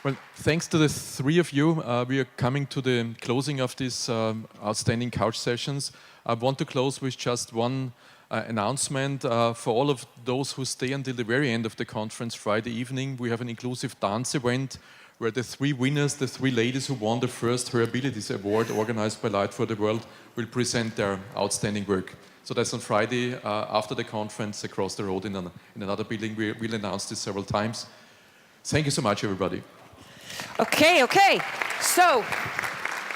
Speaker 8: Well, thanks to the three of you, we are coming to the closing of these outstanding couch sessions. I want to close with just one announcement for all of those who stay until the very end of the conference Friday evening. We have an inclusive dance event where the three winners, the three ladies who won the first Her Abilities Award organized by Light for the World, will present their outstanding work. So that's on Friday after the conference across the road in another building. We'll announce this several times. Thank you so much, everybody.
Speaker 3: Okay. So,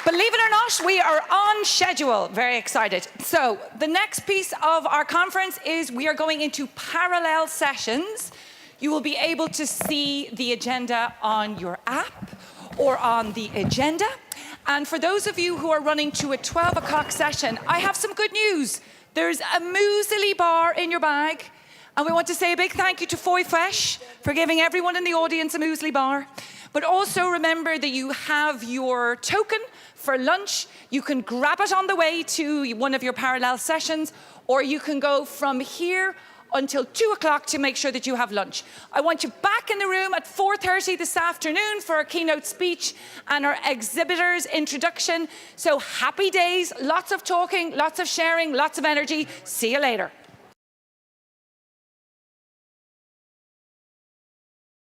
Speaker 3: believe it or not, we are on schedule. Very excited. So, the next piece of our conference is we are going into parallel sessions. You will be able to see the agenda on your app or on the agenda. And for those of you who are running to a 12 o'clock session, I have some good news. There's a muesli bar in your bag. And we want to say a big thank you to Foy Fresh for giving everyone in the audience a muesli bar. But also remember that you have your token for lunch. You can grab it on the way to one of your parallel sessions, or you can go from here until 2 o'clock to make sure that you have lunch. I want you back in the room at 4:30 this afternoon for our keynote speech and our exhibitors introduction. So happy days, lots of talking, lots of sharing, lots of energy. See you later.